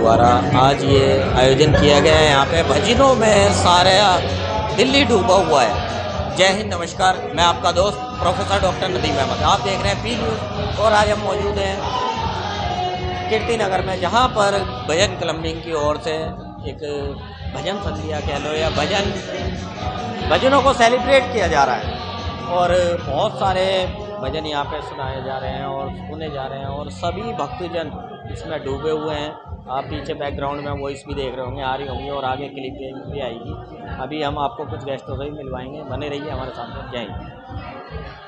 द्वारा आज ये आयोजन किया गया है। यहाँ पे भजनों में सारा दिल्ली डूबा हुआ है। जय हिंद, नमस्कार। मैं आपका दोस्त प्रोफेसर डॉक्टर नदीम अहमद। आप देख रहे हैं पी न्यूज़ और आज हम मौजूद हैं कीर्ति नगर में, जहाँ पर भजन क्लबिंग की ओर से एक भजन संध्या कह लो या भजनों को सेलिब्रेट किया जा रहा है और बहुत सारे भजन यहाँ पे सुनाए जा रहे हैं और सुने जा रहे हैं और सभी भक्तजन इसमें डूबे हुए हैं। आप पीछे बैकग्राउंड में वॉइस भी देख रहे होंगे, आ रही होंगी और आगे क्लिप भी आएगी। अभी हम आपको कुछ गेस्टों से भी मिलवाएंगे, बने रहिए हमारे साथ में। जय हिंद।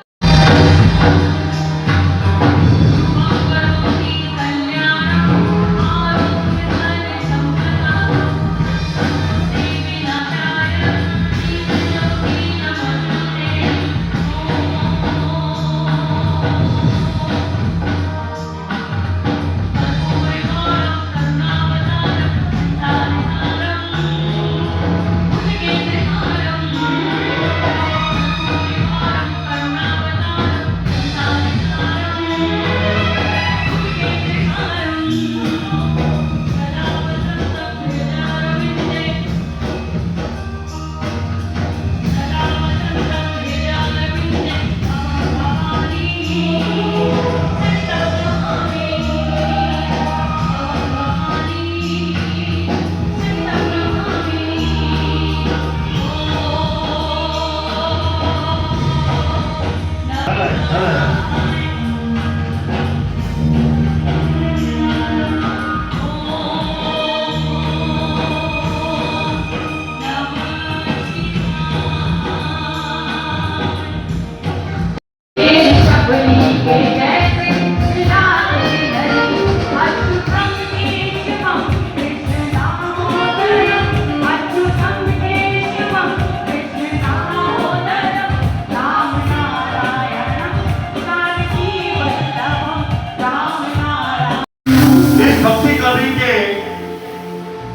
भक्ति क्लबिंग के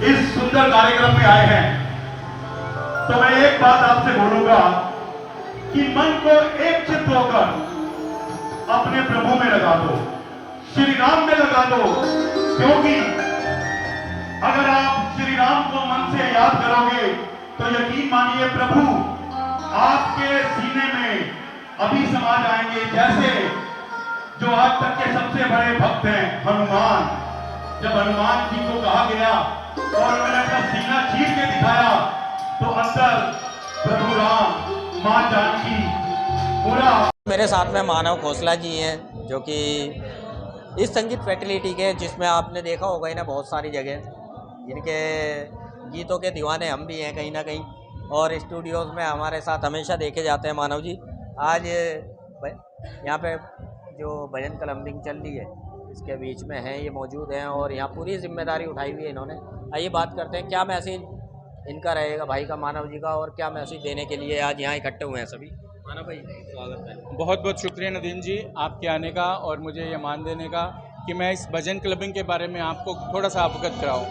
इस सुंदर कार्यक्रम में आए हैं तो मैं एक बात आपसे बोलूंगा कि मन को एक चित्त होकर अपने प्रभु में लगा दो, श्री राम में लगा दो। क्योंकि अगर आप श्री राम को मन से याद करोगे तो यकीन मानिए प्रभु आपके सीने में अभी समा जाएंगे। जैसे जो आज तक के सबसे बड़े भक्त हैं हनुमान, जब हनुमान जी को कहा गया और उन्होंने अपना सीना चीर के दिखाया तो अंदर प्रभु राम, मां जानकी पूरा। मेरे साथ में मानव खोसला जी हैं जो कि इस संगीत फैसिलिटी के, जिसमें आपने देखा होगा ही ना बहुत सारी जगह, जिनके गीतों के दीवाने हम भी हैं कहीं ना कहीं और स्टूडियोज़ में हमारे साथ हमेशा देखे जाते हैं मानव जी। आज यहाँ पे जो भजन क्लबिंग चल रही है इसके बीच में हैं, ये मौजूद हैं और यहाँ पूरी जिम्मेदारी उठाई हुई है इन्होंने। आइए बात करते हैं क्या मैसेज इनका रहेगा भाई का, मानव जी का, और क्या मैसेज देने के लिए आज यहाँ इकट्ठे हुए हैं सभी। मानव भाई स्वागत है। बहुत बहुत शुक्रिया नदीम जी आपके आने का और मुझे ये मान देने का कि मैं इस भजन क्लबिंग के बारे में आपको थोड़ा सा अवगत कराऊं।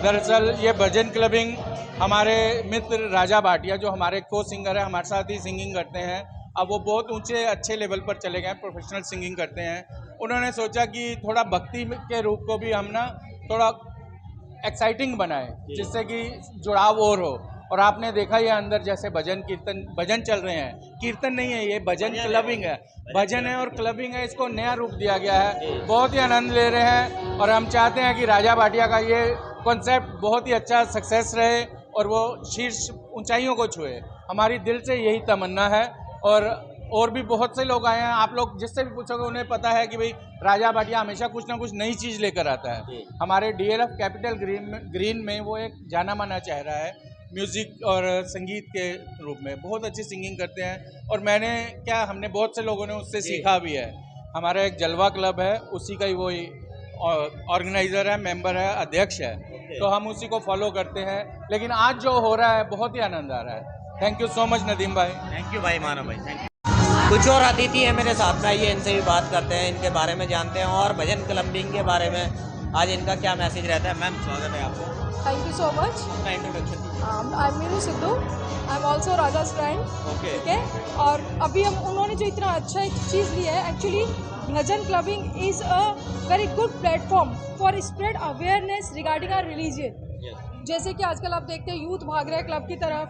दरअसल ये भजन क्लबिंग हमारे मित्र राजा भाटिया जो हमारे को सिंगर है, हमारे साथ ही सिंगिंग करते हैं, अब वो बहुत ऊंचे अच्छे लेवल पर चले गए, प्रोफेशनल सिंगिंग करते हैं। उन्होंने सोचा कि थोड़ा भक्ति के रूप को भी हम ना थोड़ा एक्साइटिंग बनाएं जिससे कि जुड़ाव और हो। और आपने देखा ये अंदर जैसे भजन कीर्तन भजन चल रहे हैं, कीर्तन नहीं है ये भजन क्लबिंग है, भजन है और क्लबिंग है, इसको नया रूप दिया गया है। बहुत ही आनंद ले रहे हैं और हम चाहते हैं कि राजा भाटिया का ये कॉन्सेप्ट बहुत ही अच्छा सक्सेस रहे और वो शीर्ष ऊंचाइयों को छुए। हमारी दिल से यही तमन्ना है और भी बहुत से लोग आए हैं। आप लोग जिससे भी पूछोगे उन्हें पता है कि भाई राजा भाटिया हमेशा कुछ ना कुछ नई चीज़ लेकर आता है। हमारे DLF कैपिटल ग्रीन में वो एक जाना माना चेहरा है म्यूज़िक और संगीत के रूप में, बहुत अच्छी सिंगिंग करते हैं और हमने बहुत से लोगों ने उससे सीखा भी है। हमारा एक जलवा क्लब है, उसी का ही वो ऑर्गेनाइज़र है, मेंबर है, अध्यक्ष है, तो हम उसी को फॉलो करते हैं। लेकिन आज जो हो रहा है बहुत ही आनंद आ रहा है। Thank you so much Nadeem भाई। थैंक यू भाई, मानव भाई, थैंक यू। कुछ और अतिथि है मेरे साथ में, आइए इनसे भी बात करते हैं, इनके बारे में जानते हैं और भजन क्लबिंग के बारे में आज इनका क्या मैसेज रहता है। मैम स्वागत है आपको। Thank you so much. अपना इंट्रोडक्शन दीजिए। I'm Meeru Sidhu. I'm also Raja's friend. Okay ठीक है, और अभी हम उन्होंने जो इतना अच्छा एक चीज़ लिया है, actually bhajan clubbing is a very good platform for spread awareness regarding our religion. जैसे कि आजकल आप देखते हैं यूथ भाग रहे हैं क्लब की तरफ,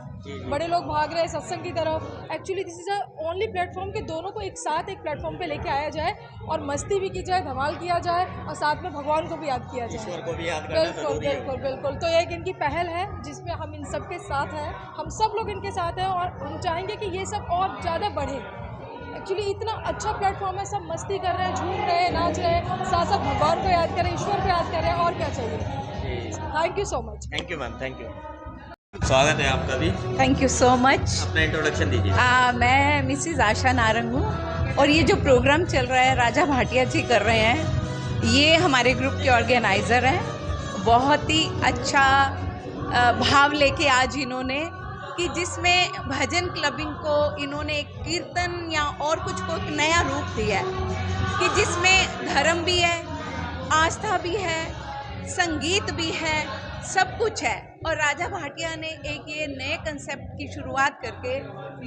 बड़े लोग भाग रहे हैं सत्संग की तरफ। Actually this is a only platform कि दोनों को एक साथ एक प्लेटफॉर्म पे लेके आया जाए और मस्ती भी की जाए, धमाल किया जाए और साथ में भगवान को भी याद किया जाए। ईश्वर को भी याद करना बिल्कुल जरूरी है। बिल्कुल बिल्कुल। तो ये एक इनकी पहल है जिसमें हम इन सब के साथ हैं, हम सब लोग इनके साथ हैं और हम चाहेंगे कि ये सब और ज़्यादा बढ़े। एक्चुअली इतना अच्छा प्लेटफॉर्म है, सब मस्ती कर रहे हैं, झूम रहे हैं, नाच रहे हैं, साथ साथ भगवान को याद करें, ईश्वर को याद करें, और क्या चाहिए। Thank you so much. Thank you ma'am, thank you. स्वागत है आपका भी। Thank you so much. अपना इंट्रोडक्शन दीजिए। मैं मिसिज आशा नारंग हूँ और ये जो प्रोग्राम चल रहा है राजा भाटिया जी कर रहे हैं, ये हमारे ग्रुप के ऑर्गेनाइज़र हैं। बहुत ही अच्छा भाव लेके आज इन्होंने कि जिसमें भजन क्लबिंग को इन्होंने एक कीर्तन या और कुछ को एक नया रूप दिया है कि जिसमें धर्म भी है, आस्था भी है, संगीत भी है, सब कुछ है। और राजा भाटिया ने एक ये नए कंसेप्ट की शुरुआत करके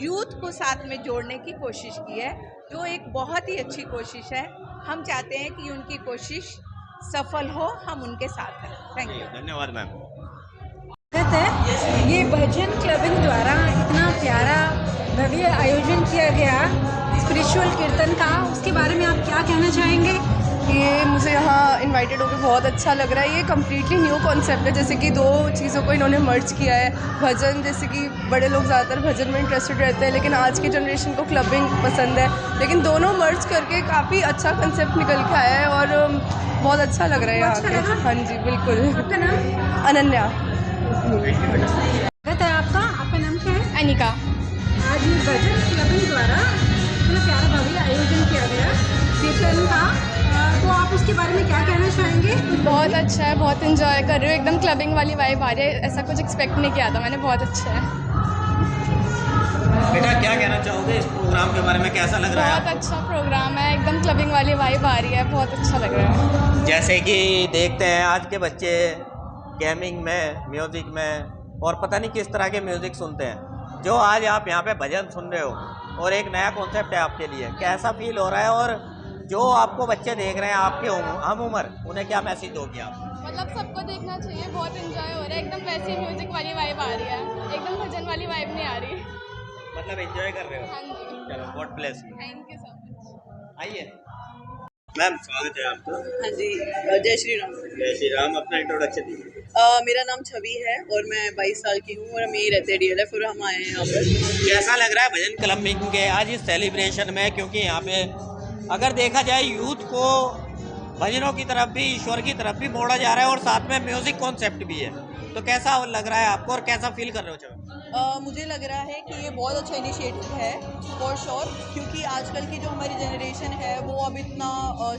यूथ को साथ में जोड़ने की कोशिश की है, जो एक बहुत ही अच्छी कोशिश है। हम चाहते हैं कि उनकी कोशिश सफल हो, हम उनके साथ हैं। Thank you. धन्यवाद मैम। है ये भजन क्लबिंग द्वारा इतना प्यारा भव्य आयोजन किया गया स्पिरिचुअल कीर्तन का, उसके बारे में आप क्या कहना चाहेंगे? ये मुझे यहाँ इनवाइटेड होकर बहुत अच्छा लग रहा है। ये कम्प्लीटली न्यू कॉन्सेप्ट है, जैसे कि दो चीज़ों को इन्होंने मर्ज किया है। भजन, जैसे कि बड़े लोग ज़्यादातर भजन में इंटरेस्टेड रहते हैं, लेकिन आज की जनरेशन को क्लबिंग पसंद है, लेकिन दोनों मर्ज करके काफ़ी अच्छा कंसेप्ट निकल के आया है और बहुत अच्छा लग रहा है यहाँ पे। हाँ जी बिल्कुल। आपका नाम? अनन्या। स्वागत है आपका नाम क्या है? अनिका। आज ये भजन क्लबिंग द्वारा इतना प्यारा भव्य आयोजन किया गया कीर्तन का, तो आप उसके बारे में क्या कहना चाहेंगे? बहुत अच्छा है, बहुत इन्जॉय कर रही हूँ, एकदम क्लबिंग वाली वाइब आ रही है। ऐसा कुछ एक्सपेक्ट नहीं किया था मैंने, बहुत अच्छा है। बेटा क्या कहना चाहोगे इस प्रोग्राम के बारे में, कैसा लग रहा है बहुत आपको? अच्छा प्रोग्राम है, एकदम क्लबिंग वाली वाइब आ रही है, बहुत अच्छा लग रहा है। जैसे कि देखते हैं आज के बच्चे गेमिंग में, म्यूज़िक में और पता नहीं किस तरह के म्यूज़िक सुनते हैं। जो आज आप यहाँ पे भजन सुन रहे हो और एक नया कॉन्सेप्ट है आपके लिए, कैसा फील हो रहा है? और जो आपको बच्चे देख रहे हैं आपके हम उम्र, उन्हें क्या मैसेज दोगे आप? मतलब सबको देखना चाहिए, बहुत एंजॉय हो रहा है, एकदम वैसी म्यूजिक वाली वाइब आ रही है, एकदम भजन वाली वाइब नहीं आ रही। मतलब एंजॉय कर रहे हो? हाँ जी। चलो, God bless you. Thank you so much. आइए मैम, स्वागत है आपका। हाँ जी, जय श्री राम। जय श्री राम। अपना इंट्रोडक्शन दीजिए। मेरा नाम छवि है और मैं 22 साल की हूँ और हम यहीं रहते हैं DLF और हम आए हैं यहाँ पर। कैसा लग रहा है भजन क्लबिंग के आज इस सेलिब्रेशन में? क्योंकि यहाँ पे अगर देखा जाए यूथ को भजनों की तरफ भी, ईश्वर की तरफ भी मोड़ा जा रहा है और साथ में म्यूजिक कॉन्सेप्ट भी है, तो कैसा लग रहा है आपको और कैसा फील कर रहे हो? चलो, मुझे लग रहा है कि ये बहुत अच्छा इनिशिएटिव है फॉर श्योर, क्योंकि आजकल की जो हमारी जनरेशन है वो अब इतना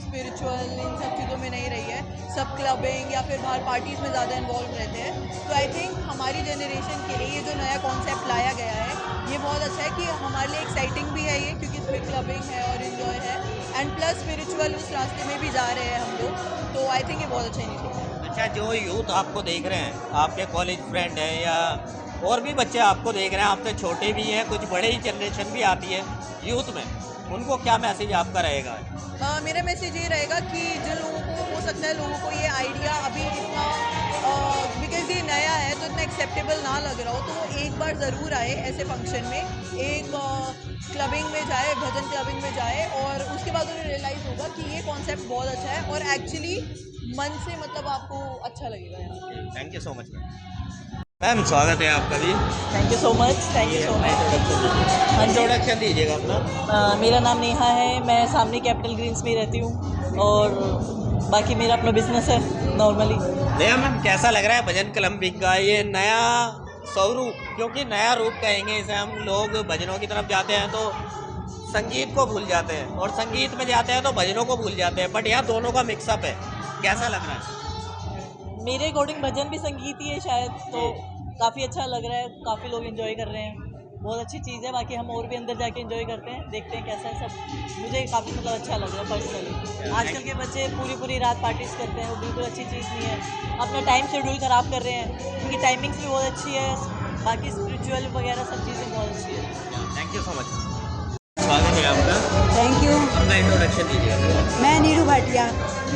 स्पिरिचुअल इन सब चीज़ों में नहीं रही है। सब क्लबिंग या फिर बाहर पार्टीज़ में ज़्यादा इन्वॉल्व रहते हैं। तो आई थिंक हमारी जनरेशन के लिए ये जो नया कॉन्सेप्ट लाया गया है ये बहुत अच्छा है कि हमारे लिए एक्साइटिंग भी है ये, क्योंकि इसमें क्लबिंग है और इन्जॉय है एंड प्लस स्पिरिचुअल उस रास्ते में भी जा रहे हैं हम लोग। तो आई थिंक ये बहुत अच्छा इनिशिएटिव है। अच्छा, जो यूथ आपको देख रहे हैं, आपके कॉलेज फ्रेंड हैं या और भी बच्चे आपको देख रहे हैं, आपसे छोटे भी हैं, कुछ बड़े ही जनरेशन भी आती है यूथ में, उनको क्या मैसेज आपका रहेगा? मेरा मैसेज ये रहेगा कि जिन लोगों को हो सकता है लोगों को ये आइडिया अभी इतना बिकॉज ये नया है तो इतना एक्सेप्टेबल ना लग रहा हो, तो वो एक बार ज़रूर आए ऐसे फंक्शन में, एक क्लबिंग में जाए, भजन क्लबिंग में जाए और उसके बाद उन्हें रियलाइज़ होगा कि ये कॉन्सेप्ट बहुत अच्छा है और एक्चुअली मन से मतलब आपको अच्छा लगेगा यहाँ। Thank you so much ma'am. स्वागत है आपका भी। Thank you so much. Thank you so much. Introduction दीजिएगा अपना। मेरा नाम नेहा है, मैं सामने कैपिटल ग्रीन्स में रहती हूँ और बाकी मेरा अपना बिजनेस है नॉर्मली। नेहा मैम, कैसा लग रहा है भजन क्लबिंग का ये नया स्वरूप? क्योंकि नया रूप कहेंगे इसे हम, लोग भजनों की तरफ जाते हैं तो संगीत को भूल जाते हैं और संगीत में जाते हैं तो भजनों को भूल जाते हैं, बट यहाँ दोनों का मिक्सअप है। कैसा लग रहा है? मेरे अकॉर्डिंग भजन भी संगीत ही है शायद, तो काफ़ी अच्छा लग रहा है, काफ़ी लोग एंजॉय कर रहे हैं। बहुत अच्छी चीज़ है। बाकी हम और भी अंदर जाके एंजॉय करते हैं, देखते हैं कैसा है सब। मुझे काफ़ी मतलब अच्छा लग रहा है पर्सनली। आजकल के बच्चे पूरी रात पार्टीज करते हैं, वो बिल्कुल अच्छी चीज़ नहीं है। अपना टाइम शेड्यूल ख़राब कर रहे हैं, क्योंकि टाइमिंग्स भी बहुत अच्छी है, बाकी स्पिरिचुअल वगैरह सब चीज़ें बहुत अच्छी है। Thank you so much. स्वागत है आपका। Thank you. अपना इंट्रोडक्शन दीजिए। मैं नीरू भाटिया।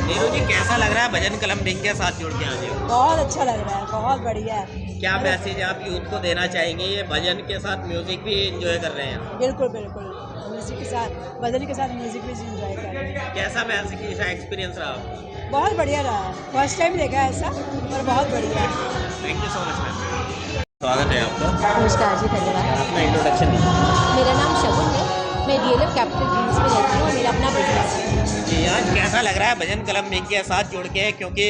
नीरू जी, कैसा लग रहा है भजन क्लबिंग के साथ जुड़ के आए हो? बहुत अच्छा लग रहा है, बहुत बढ़िया है। क्या मैसेज आप यूथ को देना चाहेंगे? ये भजन के साथ म्यूजिक भी एंजॉय कर रहे हैं। बिल्कुल बिल्कुल, म्यूजिक के साथ, भजन के साथ म्यूजिक भी एंजॉय कर रहे हैं। कैसा मैसेज एक्सपीरियंस रहा आपका? बहुत बढ़िया रहा, फर्स्ट टाइम देखा है ऐसा, और बहुत बढ़िया है। Thank you so much ma'am. स्वागत है आपका। नमस्कार जी, धन्यवाद। अपना इंट्रोडक्शन दीजिए। मेरा नाम शगुन है, मैं DLF कैपिटल ग्रीन्स में रहती हूँ और मेरा अपना बिजनेस है। जी, आज कैसा लग रहा है भजन क्लबिंग के साथ जुड़ के, क्योंकि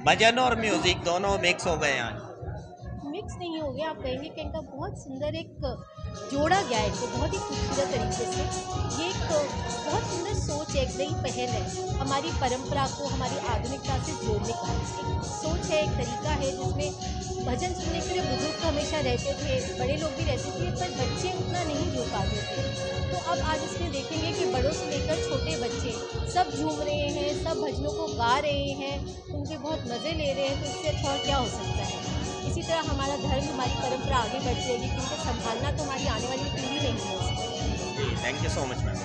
भजन और म्यूजिक दोनों मिक्स हो गए हैं आज? मिक्स नहीं हो गया, आप कहेंगे कि इनका बहुत सुंदर एक जोड़ा गया है, तो बहुत ही खूबसूरत तरीके से। ये एक बहुत सुंदर सोच है, एक नई पहल है हमारी परंपरा को हमारी आधुनिकता से जोड़ने का। एक सोच है, एक तरीका है जिसमें भजन सुनने के लिए बुजुर्ग तो हमेशा रहते थे, बड़े लोग भी रहते थे, पर बच्चे उतना नहीं जुड़ पाते थे। तो अब आज इसमें देखेंगे कि बड़ों से लेकर छोटे बच्चे सब झूम रहे हैं, सब भजनों को गा रहे हैं, उनके बहुत मज़े ले रहे हैं। तो इससे अच्छा और क्या हो सकता है। इसी तरह हमारा धर्म, हमारी परंपरा आगे बढ़ जाएगी, क्योंकि संभालना तो हमारी आने वाली पीढ़ी नहीं है उसको। Thank you so much ma'am.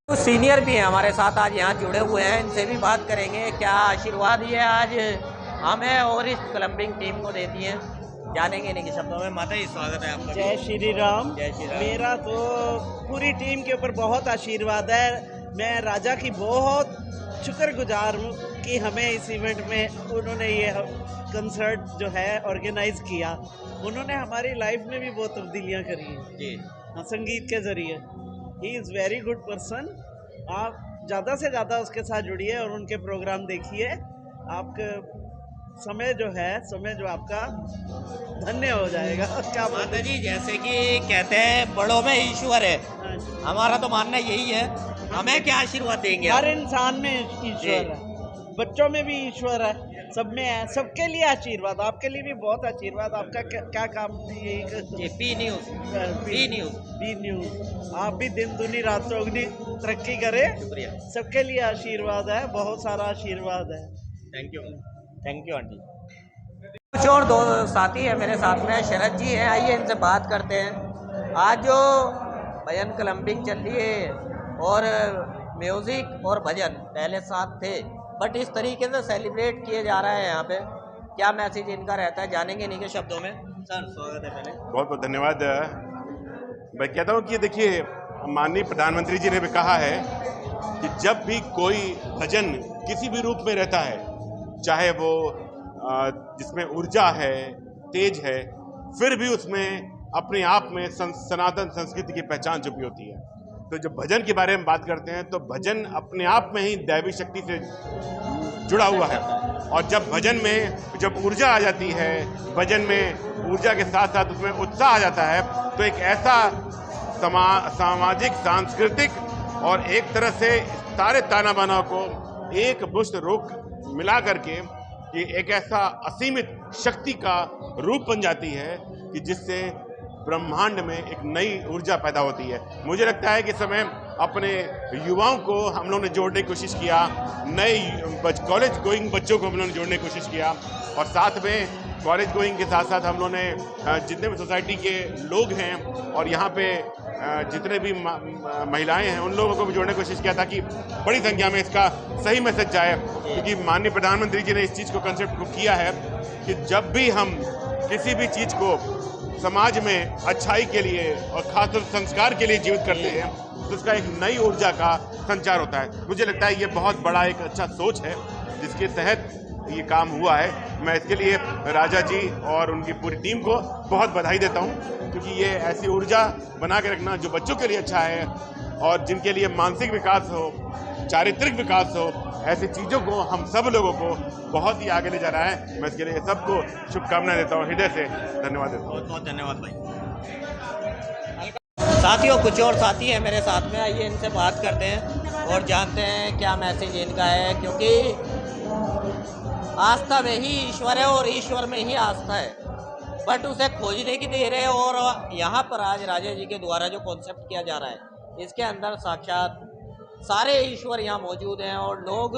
कुछ सीनियर भी हैं हमारे साथ आज यहाँ जुड़े हुए हैं, इनसे भी बात करेंगे। क्या आशीर्वाद ये आज हमें और इस क्लबिंग टीम को देती हैं, जानेंगे इन्हीं के शब्दों में। माता जी, स्वागत है आपका। जय श्री राम। जय श्री राम। मेरा तो पूरी टीम के ऊपर बहुत आशीर्वाद है। मैं राजा की बहुत शुक्रगुजार हूँ कि हमें इस इवेंट में उन्होंने ये कंसर्ट जो है ऑर्गेनाइज किया। उन्होंने हमारी लाइफ में भी बहुत तब्दीलियाँ करी हैं जी, हाँ, संगीत के ज़रिए। He is very good person. आप ज़्यादा से ज़्यादा उसके साथ जुड़िए और उनके प्रोग्राम देखिए। आपका समय जो आपका धन्य हो जाएगा। क्या माता जी, जैसे कि कहते हैं बड़ों में ईश्वर है, हाँ, हमारा तो मानना यही है। हमें क्या आशीर्वाद देंगे आप? हर इंसान में ईश्वर है, बच्चों में भी ईश्वर है, सब में है। सबके लिए आशीर्वाद, आपके लिए भी बहुत आशीर्वाद। आपका क्या काम जी, पी न्यूज़। आप भी दिन दुनी रात चौगनी तरक्की करें। शुक्रिया। सबके लिए आशीर्वाद है, बहुत सारा आशीर्वाद है। Thank you aunty. कुछ और दो साथी है मेरे साथ में, शरद जी हैं, आइए इनसे बात करते हैं। आज जो भजन क्लबिंग चल रही है और म्यूज़िक और भजन पहले साथ थे, बट इस तरीके से सेलिब्रेट किए जा रहा है यहाँ पे, क्या मैसेज इनका रहता है, जानेंगे इन्हीं के शब्दों में। सर, स्वागत है पहले। बहुत बहुत धन्यवाद। मैं कहता हूँ कि देखिए, माननीय प्रधानमंत्री जी ने भी कहा है कि जब भी कोई भजन किसी भी रूप में रहता है, चाहे वो जिसमें ऊर्जा है, तेज है, फिर भी उसमें अपने आप में सनातन संस्कृति की पहचान छुपी होती है। तो जब भजन के बारे में बात करते हैं तो भजन अपने आप में ही दैवी शक्ति से जुड़ा हुआ है। और जब भजन में जब ऊर्जा आ जाती है, भजन में ऊर्जा के साथ साथ उसमें उत्साह आ जाता है, तो एक ऐसा सामाजिक, सांस्कृतिक और एक तरह से सारे ताना बाना को एक मुश्त रोक मिला करके ये एक ऐसा असीमित शक्ति का रूप बन जाती है कि जिससे ब्रह्मांड में एक नई ऊर्जा पैदा होती है। मुझे लगता है कि समय अपने युवाओं को हम लोगों ने जोड़ने की कोशिश किया, नए कॉलेज गोइंग बच्चों को हम लोगों ने जोड़ने की कोशिश किया, और साथ में कॉलेज गोइंग के साथ साथ हम लोगों ने जितने भी सोसाइटी के लोग हैं और यहाँ पे जितने भी महिलाएं हैं उन लोगों को भी जोड़ने की कोशिश किया ताकि बड़ी संख्या में इसका सही मैसेज जाए। क्योंकि माननीय प्रधानमंत्री जी ने इस चीज़ को कंसेप्ट को किया है कि जब भी हम किसी भी चीज़ को समाज में अच्छाई के लिए और खासतौर संस्कार के लिए जीवित करते हैं तो उसका एक नई ऊर्जा का संचार होता है। मुझे लगता है ये बहुत बड़ा एक अच्छा सोच है जिसके तहत ये काम हुआ है। मैं इसके लिए राजा जी और उनकी पूरी टीम को बहुत बधाई देता हूँ, क्योंकि ये ऐसी ऊर्जा बना के रखना जो बच्चों के लिए अच्छा है और जिनके लिए मानसिक विकास हो, चारित्रिक विकास हो, ऐसी चीज़ों को हम सब लोगों को बहुत ही आगे ले जा रहा है। मैं इसके लिए सबको शुभकामनाएं देता हूँ, हृदय से धन्यवाद देता हूँ। बहुत बहुत धन्यवाद भाई। साथियों, कुछ और साथी हैं मेरे साथ में, आइए इनसे बात करते हैं और जानते हैं क्या मैसेज इनका है, क्योंकि आस्था में ही ईश्वर है और ईश्वर में ही आस्था है। बट उसे खोजने की दे रहे हैं। और यहाँ पर आज राजा जी के द्वारा जो कॉन्सेप्ट किया जा रहा है, इसके अंदर साक्षात सारे ईश्वर यहाँ मौजूद हैं और लोग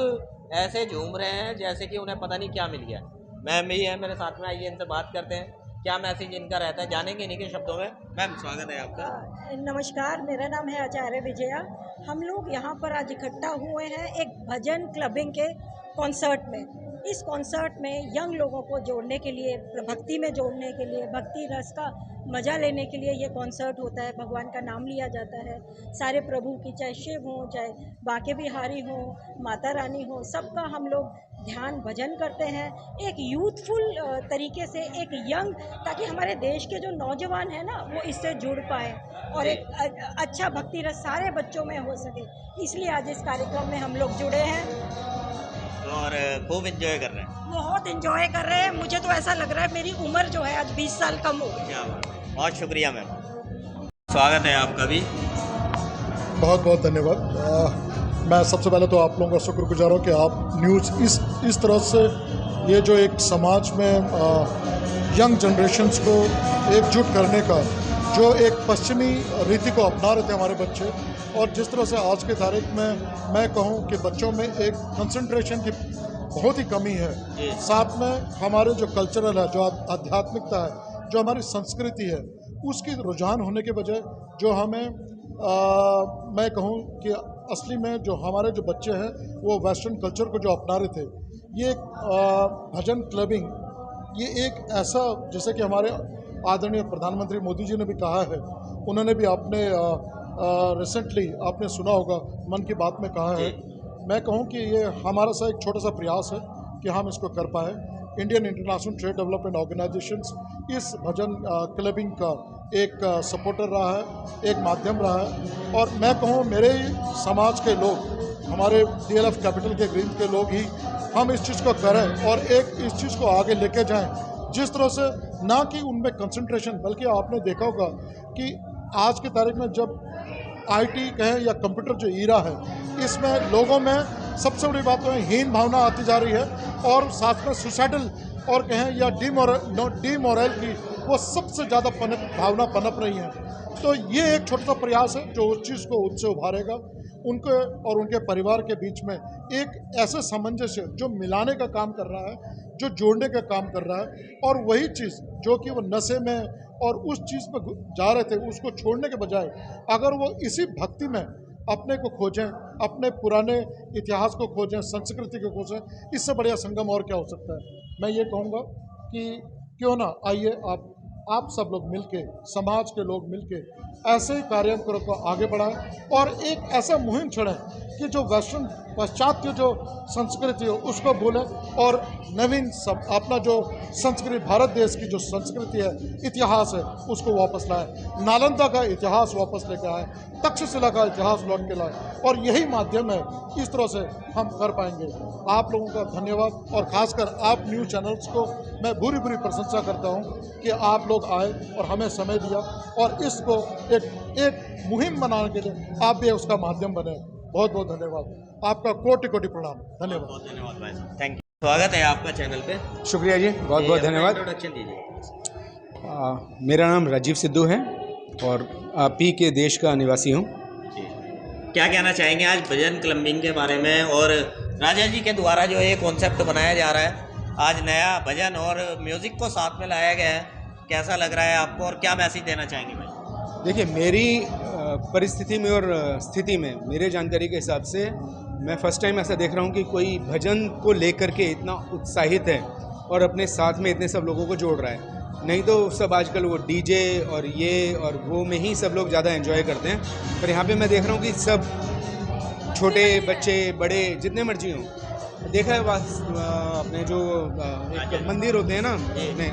ऐसे झूम रहे हैं जैसे कि उन्हें पता नहीं क्या मिल गया। मैम भी है मेरे साथ में, आइए इनसे बात करते हैं क्या मैसेज इनका रहता है, जानेंगे इन्हीं के शब्दों में। मैम स्वागत है आपका। नमस्कार, मेरा नाम है आचार्य विजया। हम लोग यहाँ पर आज इकट्ठा हुए हैं एक भजन क्लबिंग के कॉन्सर्ट में। इस कॉन्सर्ट में यंग लोगों को जोड़ने के लिए, भक्ति में जोड़ने के लिए, भक्ति रस का मज़ा लेने के लिए ये कॉन्सर्ट होता है। भगवान का नाम लिया जाता है, सारे प्रभु की, चाहे शिव हो, चाहे बाके बिहारी हो, माता रानी हो, सबका हम लोग ध्यान भजन करते हैं एक यूथफुल तरीके से, एक यंग, ताकि हमारे देश के जो नौजवान हैं ना वो इससे जुड़ पाए और एक अच्छा भक्ति रस सारे बच्चों में हो सके। इसलिए आज इस कार्यक्रम में हम लोग जुड़े हैं और खूब एंजॉय कर रहे हैं। बहुत एंजॉय कर रहे हैं। मुझे तो ऐसा लग रहा है मेरी उम्र जो है आज 20 साल कम हो गई। क्या बात, बहुत शुक्रिया मैम, स्वागत है आपका भी। बहुत बहुत धन्यवाद। मैं सबसे पहले तो आप लोगों का शुक्रगुजार हूँ कि आप न्यूज़ इस तरह से ये जो एक समाज में यंग जनरेशन्स को एकजुट करने का जो एक पश्चिमी रीति को अपना रहे थे हमारे बच्चे, और जिस तरह से आज के तारीख में मैं कहूँ कि बच्चों में एक कंसंट्रेशन की बहुत ही कमी है, साथ में हमारे जो कल्चरल है, जो आध्यात्मिकता है, जो हमारी संस्कृति है, उसकी रुझान होने के बजाय जो हमें मैं कहूँ कि असली में जो हमारे जो बच्चे हैं वो वेस्टर्न कल्चर को जो अपना रहे थे, ये भजन क्लबिंग, ये एक ऐसा, जैसे कि हमारे आदरणीय प्रधानमंत्री मोदी जी ने भी कहा है, उन्होंने भी अपने रिसेंटली आपने सुना होगा मन की बात में कहा है। मैं कहूँ कि ये हमारा सा एक छोटा सा प्रयास है कि हम इसको कर पाए। Indian international trade development organisations इस भजन क्लबिंग का एक सपोर्टर रहा है, एक माध्यम रहा है, और मैं कहूँ मेरे ही समाज के लोग, हमारे DLF कैपिटल के ग्रीन के लोग ही हम इस चीज़ को करें और एक इस चीज़ को आगे लेके जाएं, जिस तरह से ना कि उनमें कंसंट्रेशन, बल्कि आपने देखा होगा कि आज की तारीख में जब IT कहें या कंप्यूटर जो ईरा है, इसमें लोगों में सबसे बड़ी बात तो हीन भावना आती जा रही है और साथ में सुसाइडल और कहें या डीमोरल की वो सबसे ज़्यादा भावना पनप रही है। तो ये एक छोटा सा प्रयास है जो उस चीज़ को उससे उभारेगा, उनके और उनके परिवार के बीच में एक ऐसे सामंजस्य जो मिलाने का काम कर रहा है, जो जोड़ने का काम कर रहा है, और वही चीज़ जो कि वो नशे में और उस चीज़ पर जा रहे थे उसको छोड़ने के बजाय अगर वो इसी भक्ति में अपने को खोजें, अपने पुराने इतिहास को खोजें, संस्कृति को खोजें, इससे बढ़िया संगम और क्या हो सकता है। मैं ये कहूँगा कि क्यों ना आइए आप सब लोग मिलके, समाज के लोग मिलके ऐसे ही कार्यक्रम को आगे बढ़ाएं और एक ऐसा मुहिम छेड़ें कि जो वेस्टर्न पाश्चात्य जो संस्कृति हो उसको भूलें और नवीन सब अपना जो संस्कृति, भारत देश की जो संस्कृति है, इतिहास है, उसको वापस लाएं। नालंदा का इतिहास वापस लेकर आए, तक्षशिला का इतिहास लौट के लाएं, और यही माध्यम है, इस तरह से हम कर पाएंगे। आप लोगों का धन्यवाद, और ख़ासकर आप न्यूज़ चैनल्स को मैं बुरी प्रशंसा करता हूँ कि आप लोग आए और हमें समय दिया और इसको एक मुहिम बनाने के लिए आप भी उसका माध्यम बने। बहुत बहुत धन्यवाद, आपका कोटि कोटि प्रणाम। धन्यवाद। बहुत धन्यवाद भाई साहब, थैंक यू। स्वागत है आपका चैनल पे। शुक्रिया जी, बहुत बहुत धन्यवाद। इंट्रोडक्शन दीजिए। मेरा नाम राजीव सिद्धू है और पी के देश का निवासी हूँ। क्या कहना चाहेंगे आज भजन क्लबिंग के बारे में, और राजा जी के द्वारा जो ये कॉन्सेप्ट बनाया जा रहा है, आज नया भजन और म्यूज़िक को साथ में लाया गया है, कैसा लग रहा है आपको और क्या मैसेज देना चाहेंगे भाई? देखिए, मेरी परिस्थिति में और स्थिति में, मेरे जानकारी के हिसाब से मैं फर्स्ट टाइम ऐसा देख रहा हूँ कि कोई भजन को लेकर के इतना उत्साहित है और अपने साथ में इतने सब लोगों को जोड़ रहा है। नहीं तो सब आजकल वो डीजे और ये और वो में ही सब लोग ज़्यादा एंजॉय करते हैं, पर यहाँ पे मैं देख रहा हूँ कि सब छोटे बच्चे बड़े जितने मर्जी हों। देखा है अपने जो एक मंदिर होते हैं ना, अपने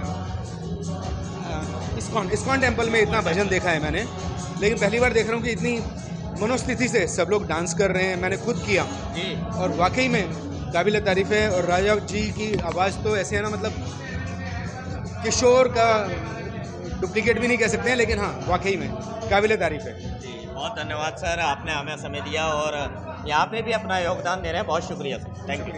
इस्कॉन टेम्पल में इतना भजन देखा है मैंने, लेकिन पहली बार देख रहा हूँ कि इतनी मनोस्थिति से सब लोग डांस कर रहे हैं। मैंने खुद किया और वाकई में काबिल तारीफ़ है। और राजा जी की आवाज़ तो ऐसे है ना, मतलब किशोर का डुप्लीकेट भी नहीं कह सकते हैं, लेकिन हाँ वाकई में काबिल तारीफ़ है। जी बहुत धन्यवाद सर, आपने हमें समय दिया और यहाँ पे भी अपना योगदान दे रहे हैं, बहुत शुक्रिया सर, थैंक यू।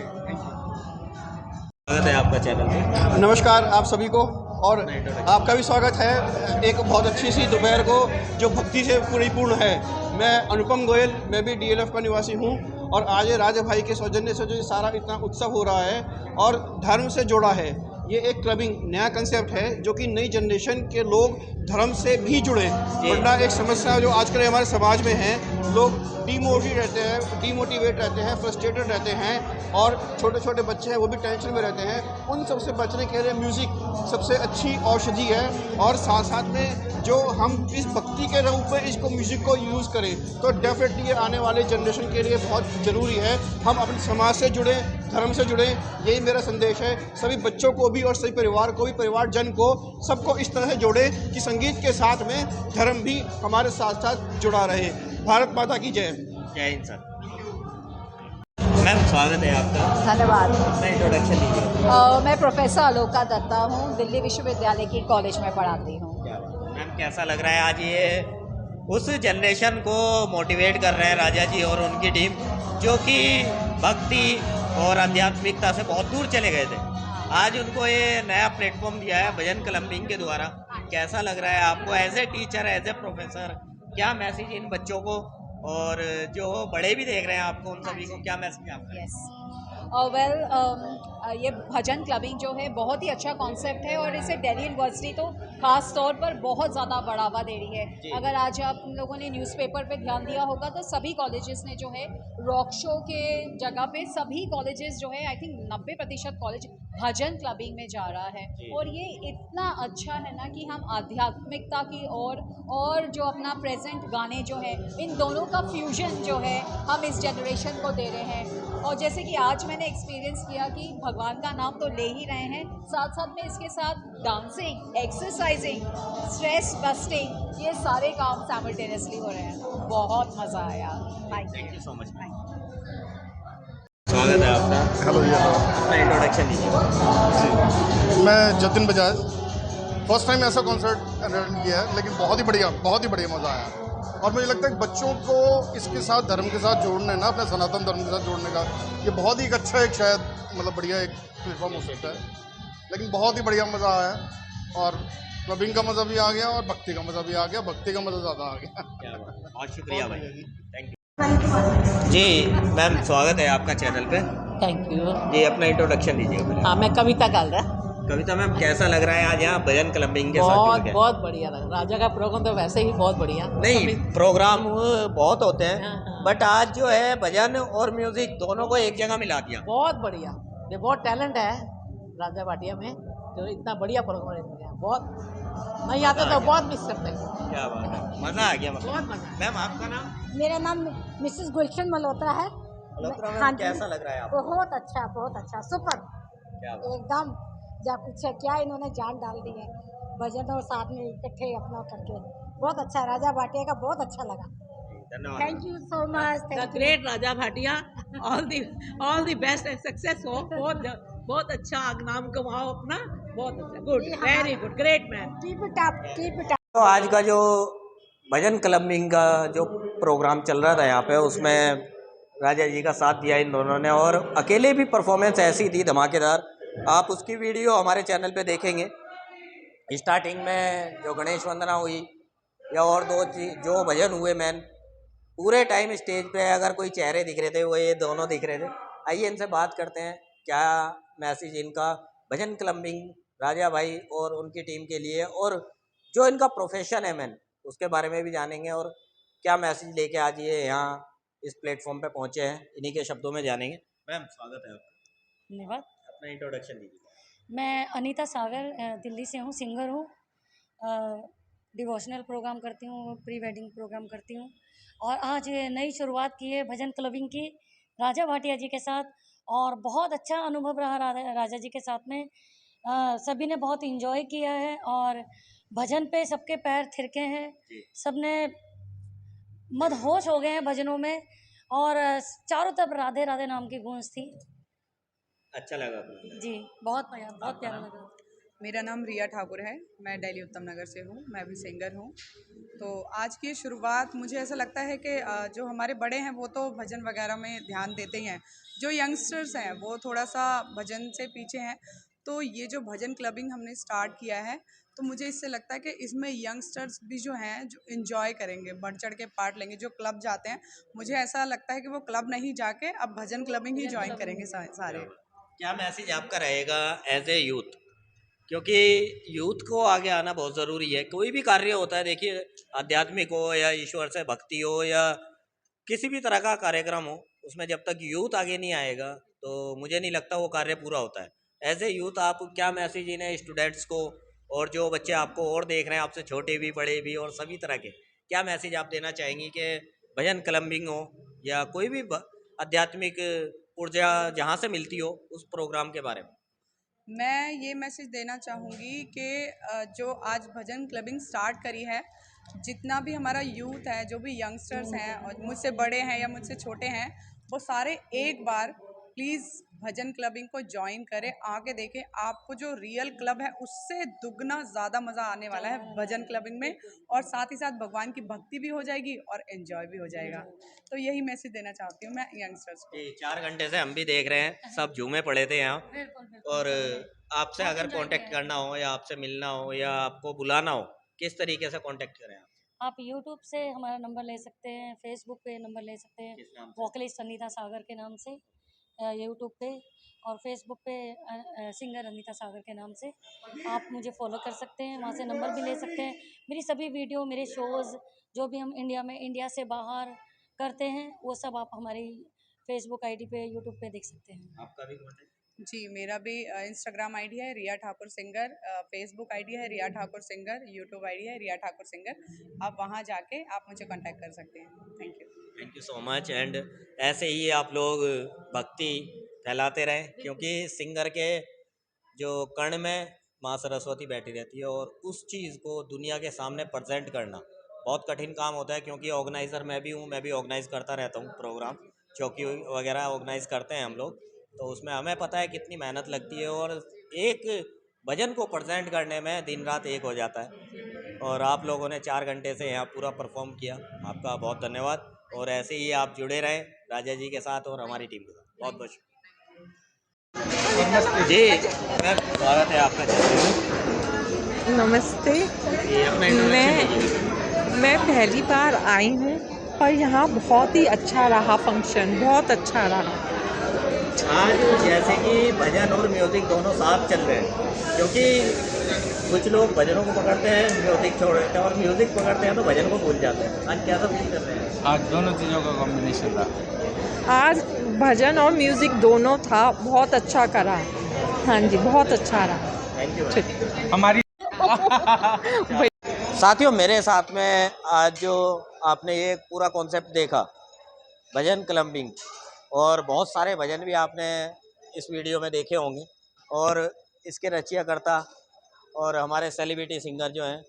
स्वागत है आपका चैनल में। नमस्कार आप सभी को। और आपका भी स्वागत है एक बहुत अच्छी सी दोपहर को जो भक्ति से परिपूर्ण है। मैं अनुपम गोयल, मैं भी DLF का निवासी हूँ और आज ये राजा भाई के सौजन्य से जो ये सारा इतना उत्सव हो रहा है और धर्म से जोड़ा है, ये एक क्लबिंग नया कंसेप्ट है जो कि नई जनरेशन के लोग धर्म से भी जुड़े। वरना एक समस्या जो आजकल हमारे समाज में है, लोग डीमोटिवेट रहते हैं, फ्रस्ट्रेटेड रहते हैं और छोटे छोटे बच्चे हैं वो भी टेंशन में रहते हैं। उन सब से बचने के लिए म्यूज़िक सबसे अच्छी औषधि है और साथ साथ में जो हम इस भक्ति के रूप में इसको म्यूज़िक को यूज़ करें तो डेफिनेटली ये आने वाले जनरेशन के लिए बहुत ज़रूरी है। हम अपने समाज से जुड़ें, धर्म से जुड़ें, यही मेरा संदेश है। सभी बच्चों को भी और सभी परिवार को भी, परिवारजन को, सबको इस तरह से जोड़ें कि संगीत के साथ में धर्म भी हमारे साथ साथ जुड़ा रहे। भारत माता की जय। जय हिंद सर। मैम स्वागत है आपका। धन्यवाद। अपना इंट्रोडक्शन दीजिए। मैं प्रोफेसर अलोका दत्ता हूँ, दिल्ली विश्वविद्यालय की कॉलेज में पढ़ाती हूँ। मैम कैसा लग रहा है आज ये उस जनरेशन को मोटिवेट कर रहे हैं राजा जी और उनकी टीम, जो कि भक्ति और आध्यात्मिकता से बहुत दूर चले गए थे। आज उनको ये नया प्लेटफॉर्म दिया है भजन क्लबिंग के द्वारा। कैसा लग रहा है आपको as a teacher, as a professor? क्या मैसेज इन बच्चों को और जो बड़े भी देख रहे हैं आपको, उन सभी को क्या मैसेज आपका? ये भजन क्लबिंग जो है बहुत ही अच्छा कॉन्सेप्ट है और इसे दिल्ली यूनिवर्सिटी तो खास तौर पर बहुत ज़्यादा बढ़ावा दे रही है। अगर आज आप लोगों ने न्यूज़पेपर पे ध्यान दिया होगा तो सभी कॉलेजेस ने जो है रॉक शो के जगह पे सभी कॉलेजेस जो है I think 90% college bhajan clubbing में जा रहा है। और ये इतना अच्छा है ना कि हम आध्यात्मिकता की और जो अपना प्रेजेंट गाने जो है, इन दोनों का फ्यूजन जो है हम इस जनरेशन को दे रहे हैं। और जैसे कि आज मैंने एक्सपीरियंस किया कि भगवान का नाम तो ले ही रहे हैं, साथ साथ में इसके साथ डांसिंग, एक्सरसाइजिंग, स्ट्रेस बस्टिंग, ये सारे काम साइमल्टेनियसली हो रहे हैं। बहुत मज़ा आया। Thank you so much. स्वागत है आपका। हेलो जी। अपना इंट्रोडक्शन दीजिए। जी, मैं जतिन बजाज। फर्स्ट टाइम ऐसा कॉन्सर्ट अटेंड किया है, लेकिन बहुत ही बढ़िया मज़ा आया। और मुझे लगता है कि बच्चों को इसके साथ, धर्म के साथ जोड़ने ना, अपने सनातन धर्म के साथ जोड़ने का ये बहुत ही अच्छा एक शायद मतलब बढ़िया एक प्लेटफॉर्म हो सकता है। लेकिन बहुत ही बढ़िया मज़ा आया और क्लबिंग का मज़ा भी आ गया और भक्ति का मज़ा भी आ गया। भक्ति का मज़ा ज़्यादा आ गया। क्या बात, बहुत शुक्रिया भाई, थैंक यू जी। मैम स्वागत है आपका चैनल पे। थैंक यू जी। अपना इंट्रोडक्शन दीजिए। हाँ, मैं कविता कालरा। कविता मैम कैसा लग रहा है आज यहाँ भजन क्लबिंग के साथ? बहुत बढ़िया लग रहा है। राजा का प्रोग्राम तो वैसे ही बहुत बढ़िया। नहीं, प्रोग्राम बहुत होते हैं बट आज जो है भजन और म्यूजिक दोनों को एक जगह मिला दिया। बहुत बढ़िया। ये बहुत टैलेंट है राजा भाटिया में, जो इतना बढ़िया प्रोग्राम है। बहुत नहीं आता तो बहुत मिस करते हैं। क्या बात है, मज़ा आ गया। बहुत मज़ा। मैम आपका नाम? मेरा नाम मिसेस गुलशन मल्होत्रा है। हाँ, कैसा लग रहा है आपको? बहुत अच्छा, सुपर। एकदम जब कुछ क्या इन्होंने जान डाल दी है भजन और साथ में इकट्ठे अपना करके, बहुत अच्छा। राजा भाटिया का बहुत अच्छा लगा। धन्यवाद। Thank you so much. The great Raja Bhatia, all the best and success हो। बहुत अच्छा नाम कमाओ अपना। बहुत अच्छा, good, very good, great man. Keep it up. तो आज का जो भजन क्लबिंग का जो प्रोग्राम चल रहा था यहाँ पे, उसमें राजा जी का साथ दिया इन दोनों ने और अकेले भी परफॉर्मेंस ऐसी थी धमाकेदार। आप उसकी वीडियो हमारे चैनल पे देखेंगे। स्टार्टिंग में जो गणेश वंदना हुई या और दो जो भजन हुए मैन, पूरे टाइम स्टेज पे अगर कोई चेहरे दिख रहे थे वो ये दोनों दिख रहे थे। आइए इनसे बात करते हैं, क्या मैसेज इनका भजन क्लबिंग राजा भाई और उनकी टीम के लिए और जो इनका प्रोफेशन है मैन, उसके बारे में भी जानेंगे और क्या मैसेज लेके आज ये यहाँ इस प्लेटफॉर्म पे पहुँचे हैं, इन्हीं के शब्दों में जानेंगे। मैम स्वागत है आपका। धन्यवाद। अपना इंट्रोडक्शन दीजिए। मैं अनीता सागर, दिल्ली से हूँ, सिंगर हूँ, डिवोशनल प्रोग्राम करती हूँ, प्री वेडिंग प्रोग्राम करती हूँ और आज नई शुरुआत की है भजन क्लबिंग की राजा भाटिया जी के साथ और बहुत अच्छा अनुभव रहा राजा जी के साथ में। सभी ने बहुत इंजॉय किया है और भजन पे सबके पैर थिरके हैं, सबने मदहोश हो गए हैं भजनों में और चारों तरफ राधे राधे नाम की गूंज थी। अच्छा लगा जी, बहुत प्यारा लगा। मेरा नाम रिया ठाकुर है, मैं दिल्ली उत्तम नगर से हूँ, मैं भी सिंगर हूँ। तो आज की शुरुआत मुझे ऐसा लगता है कि जो हमारे बड़े हैं वो तो भजन वगैरह में ध्यान देते ही हैं, जो यंगस्टर्स हैं वो थोड़ा सा भजन से पीछे हैं। तो ये जो भजन क्लबिंग हमने स्टार्ट किया है, तो मुझे इससे लगता है कि इसमें यंगस्टर्स भी जो हैं जो एंजॉय करेंगे, बढ़ चढ़ के पार्ट लेंगे। जो क्लब जाते हैं, मुझे ऐसा लगता है कि वो क्लब नहीं जाके अब भजन क्लबिंग ही ज्वाइन करेंगे सारे। क्या मैसेज आपका रहेगा एज ए यूथ, क्योंकि यूथ को आगे आना बहुत ज़रूरी है। कोई भी कार्य होता है, देखिए आध्यात्मिक हो या ईश्वर से भक्ति हो या किसी भी तरह का कार्यक्रम हो, उसमें जब तक यूथ आगे नहीं आएगा तो मुझे नहीं लगता वो कार्य पूरा होता है। एज ए यूथ आप क्या मैसेज इन्हें स्टूडेंट्स को और जो बच्चे आपको और देख रहे हैं, आपसे छोटे भी बड़े भी और सभी तरह के, क्या मैसेज आप देना चाहेंगी कि भजन क्लबिंग हो या कोई भी आध्यात्मिक ऊर्जा जहाँ से मिलती हो उस प्रोग्राम के बारे में? मैं ये मैसेज देना चाहूँगी कि जो आज भजन क्लबिंग स्टार्ट करी है, जितना भी हमारा यूथ है, जो भी यंगस्टर्स हैं और मुझसे बड़े हैं या मुझसे छोटे हैं, वो सारे एक बार प्लीज़ भजन क्लबिंग को ज्वाइन करें, आके देखें। आपको जो रियल क्लब है उससे दुगना ज़्यादा मज़ा आने वाला है भजन क्लबिंग में, और साथ ही साथ भगवान की भक्ति भी हो जाएगी और एंजॉय भी हो जाएगा। तो यही मैसेज देना चाहती हूँ मैं यंगस्टर्स को। 4 घंटे से हम भी देख रहे हैं, सब झूमे पड़े थे यहाँ। और आपसे अगर कांटेक्ट करना हो या आपसे मिलना हो या आपको बुलाना हो, किस तरीके से कांटेक्ट करें आप यूट्यूब से हमारा नंबर ले सकते हैं, फेसबुक पे नंबर ले सकते हैं, वोकलिस्ट अनीता सागर के नाम से यूट्यूब पे, और फेसबुक पे सिंगर अनीता सागर के नाम से आप मुझे फॉलो कर सकते हैं, वहाँ से नंबर भी ले सकते हैं। मेरी सभी वीडियो, मेरे शोज़ जो भी हम इंडिया में, इंडिया से बाहर करते हैं, वो सब आप हमारी फेसबुक आईडी पे, यूट्यूब पे देख सकते हैं। आपका भी कॉन्टेक्ट? जी, मेरा भी इंस्टाग्राम आईडी है रिया ठाकुर सिंगर, फेसबुक आईडी है रिया ठाकुर सिंगर, यूट्यूब आईडी है रिया ठाकुर सिंगर। आप वहाँ जाके आप मुझे कांटेक्ट कर सकते हैं। Thank you so much. And ऐसे ही आप लोग भक्ति फैलाते रहें, क्योंकि सिंगर के जो कर्ण में माँ सरस्वती बैठी रहती है, और उस चीज़ को दुनिया के सामने प्रेजेंट करना बहुत कठिन काम होता है। क्योंकि ऑर्गेनाइज़र मैं भी हूँ, मैं भी ऑर्गेनाइज़ करता रहता हूँ प्रोग्राम, चौकी वगैरह ऑर्गेनाइज़ करते हैं हम लोग, तो उसमें हमें पता है कितनी मेहनत लगती है, और एक भजन को प्रेजेंट करने में दिन रात एक हो जाता है। और आप लोगों ने 4 घंटे से यहाँ पूरा परफॉर्म किया, आपका बहुत धन्यवाद। और ऐसे ही आप जुड़े रहें राजा जी के साथ और हमारी टीम के साथ। बहुत बहुत जी, मैम स्वागत है आपका। नमस्ते। मैं पहली बार आई हूँ और यहाँ बहुत ही अच्छा रहा फंक्शन, बहुत अच्छा रहा। आज जैसे कि भजन और म्यूज़िक दोनों साथ चल रहे हैं, क्योंकि कुछ लोग भजनों को पकड़ते हैं, म्यूज़िक छोड़ देते हैं, और म्यूज़िक पकड़ते हैं तो भजन को भूल जाते हैं। आज क्या सब कर रहे हैं? आज दोनों चीज़ों का कॉम्बिनेशन था। आज भजन और म्यूज़िक दोनों था, बहुत अच्छा करा। हाँ जी, बहुत अच्छा रहा। थैंक यू हमारी साथियों, मेरे साथ में आज जो आपने ये पूरा कॉन्सेप्ट देखा भजन क्लबिंग, और बहुत सारे भजन भी आपने इस वीडियो में देखे होंगे, और इसके रचयिता और हमारे सेलिब्रिटी सिंगर जो हैं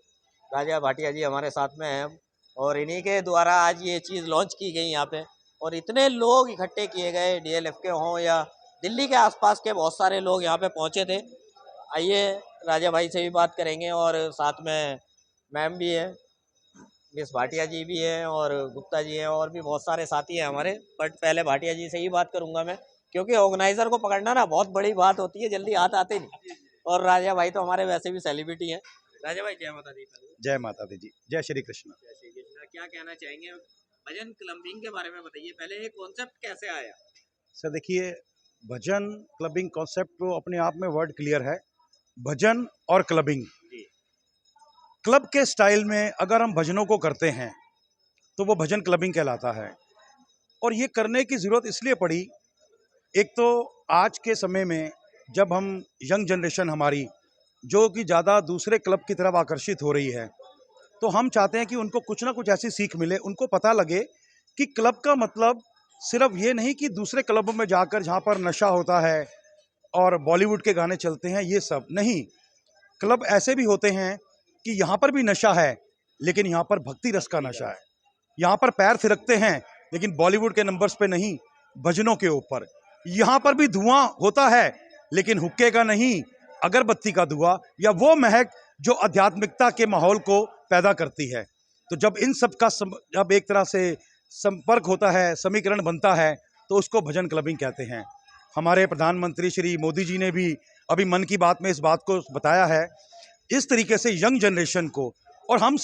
राजा भाटिया जी हमारे साथ में हैं, और इन्हीं के द्वारा आज ये चीज़ लॉन्च की गई यहाँ पे, और इतने लोग इकट्ठे किए गए, डीएलएफ के हों या दिल्ली के आसपास के बहुत सारे लोग यहाँ पे पहुँचे थे। आइए राजा भाई से भी बात करेंगे, और साथ में मैम भी है, मिस भाटिया जी भी हैं, और गुप्ता जी हैं, और भी बहुत सारे साथी हैं हमारे। बट पहले भाटिया जी से ही बात करूँगा मैं, क्योंकि ऑर्गेनाइज़र को पकड़ना ना बहुत बड़ी बात होती है, जल्दी हाथ आते नहीं। और राजा भाई तो हमारे वैसे भी सेलिब्रिटी हैं। राजा भाई जय माता दी। जय माता दी जी, जय श्री कृष्ण। जय श्री कृष्ण। क्या कहना चाहेंगे भजन क्लबिंग के बारे में? बताइए पहले ये कॉन्सेप्ट कैसे आया? सर देखिए, भजन क्लबिंग कॉन्सेप्ट तो अपने आप में वर्ड क्लियर है, भजन और क्लबिंग। क्लब के स्टाइल में अगर हम भजनों को करते हैं तो वो भजन क्लबिंग कहलाता है। और ये करने की ज़रूरत इसलिए पड़ी, एक तो आज के समय में जब हम यंग जनरेशन हमारी जो कि ज़्यादा दूसरे क्लब की तरफ आकर्षित हो रही है, तो हम चाहते हैं कि उनको कुछ ना कुछ ऐसी सीख मिले, उनको पता लगे कि क्लब का मतलब सिर्फ ये नहीं कि दूसरे क्लबों में जाकर जहाँ पर नशा होता है और बॉलीवुड के गाने चलते हैं, ये सब नहीं। क्लब ऐसे भी होते हैं कि यहाँ पर भी नशा है, लेकिन यहाँ पर भक्ति रस का नशा है। यहाँ पर पैर थिरकते हैं, लेकिन बॉलीवुड के नंबर्स पे नहीं, भजनों के ऊपर। यहाँ पर भी धुआं होता है, लेकिन हुक्के का नहीं, अगरबत्ती का धुआं, या वो महक जो आध्यात्मिकता के माहौल को पैदा करती है। तो जब इन सब का जब एक तरह से संपर्क होता है, समीकरण बनता है, तो उसको भजन क्लबिंग कहते हैं। हमारे प्रधानमंत्री श्री मोदी जी ने भी अभी मन की बात में इस बात को बताया है, इस तरीके से यंग जनरेशन को, और हम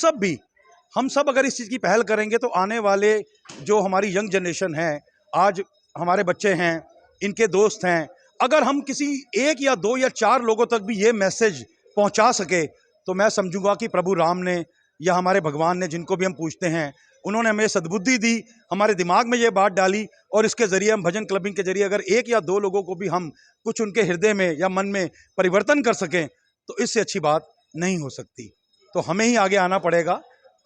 सब अगर इस चीज़ की पहल करेंगे तो आने वाले जो हमारी यंग जनरेशन है, आज हमारे बच्चे हैं, इनके दोस्त हैं, अगर हम किसी 1 या 2 या 4 लोगों तक भी ये मैसेज पहुंचा सके तो मैं समझूंगा कि प्रभु राम ने या हमारे भगवान ने, जिनको भी हम पूछते हैं, उन्होंने हमें सद्बुद्धि दी, हमारे दिमाग में ये बात डाली, और इसके ज़रिए हम भजन क्लबिंग के ज़रिए अगर 1 या 2 लोगों को भी हम कुछ उनके हृदय में या मन में परिवर्तन कर सकें तो इससे अच्छी बात नहीं हो सकती। तो हमें ही आगे आना पड़ेगा।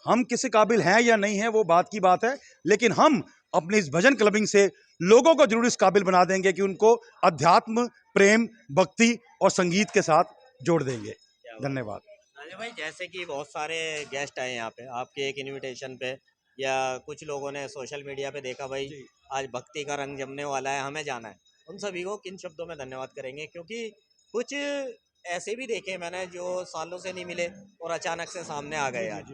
हम किसी काबिल हैं या नहीं हैं वो बात की बात है, लेकिन हम अपनी इस भजन क्लबिंग से लोगों को जरूर इस काबिल बना देंगे कि उनको अध्यात्म, प्रेम, भक्ति और संगीत के साथ जोड़ देंगे। धन्यवाद। राजा भाई, जैसे कि बहुत सारे गेस्ट आए यहाँ पे आपके एक इनविटेशन पे, या कुछ लोगों ने सोशल मीडिया पे देखा भाई आज भक्ति का रंग जमने वाला है, हमें जाना है, उन सभी को किन शब्दों में धन्यवाद करेंगे? क्योंकि कुछ ऐसे भी देखे मैंने जो सालों से नहीं मिले और अचानक से सामने आ गए आज।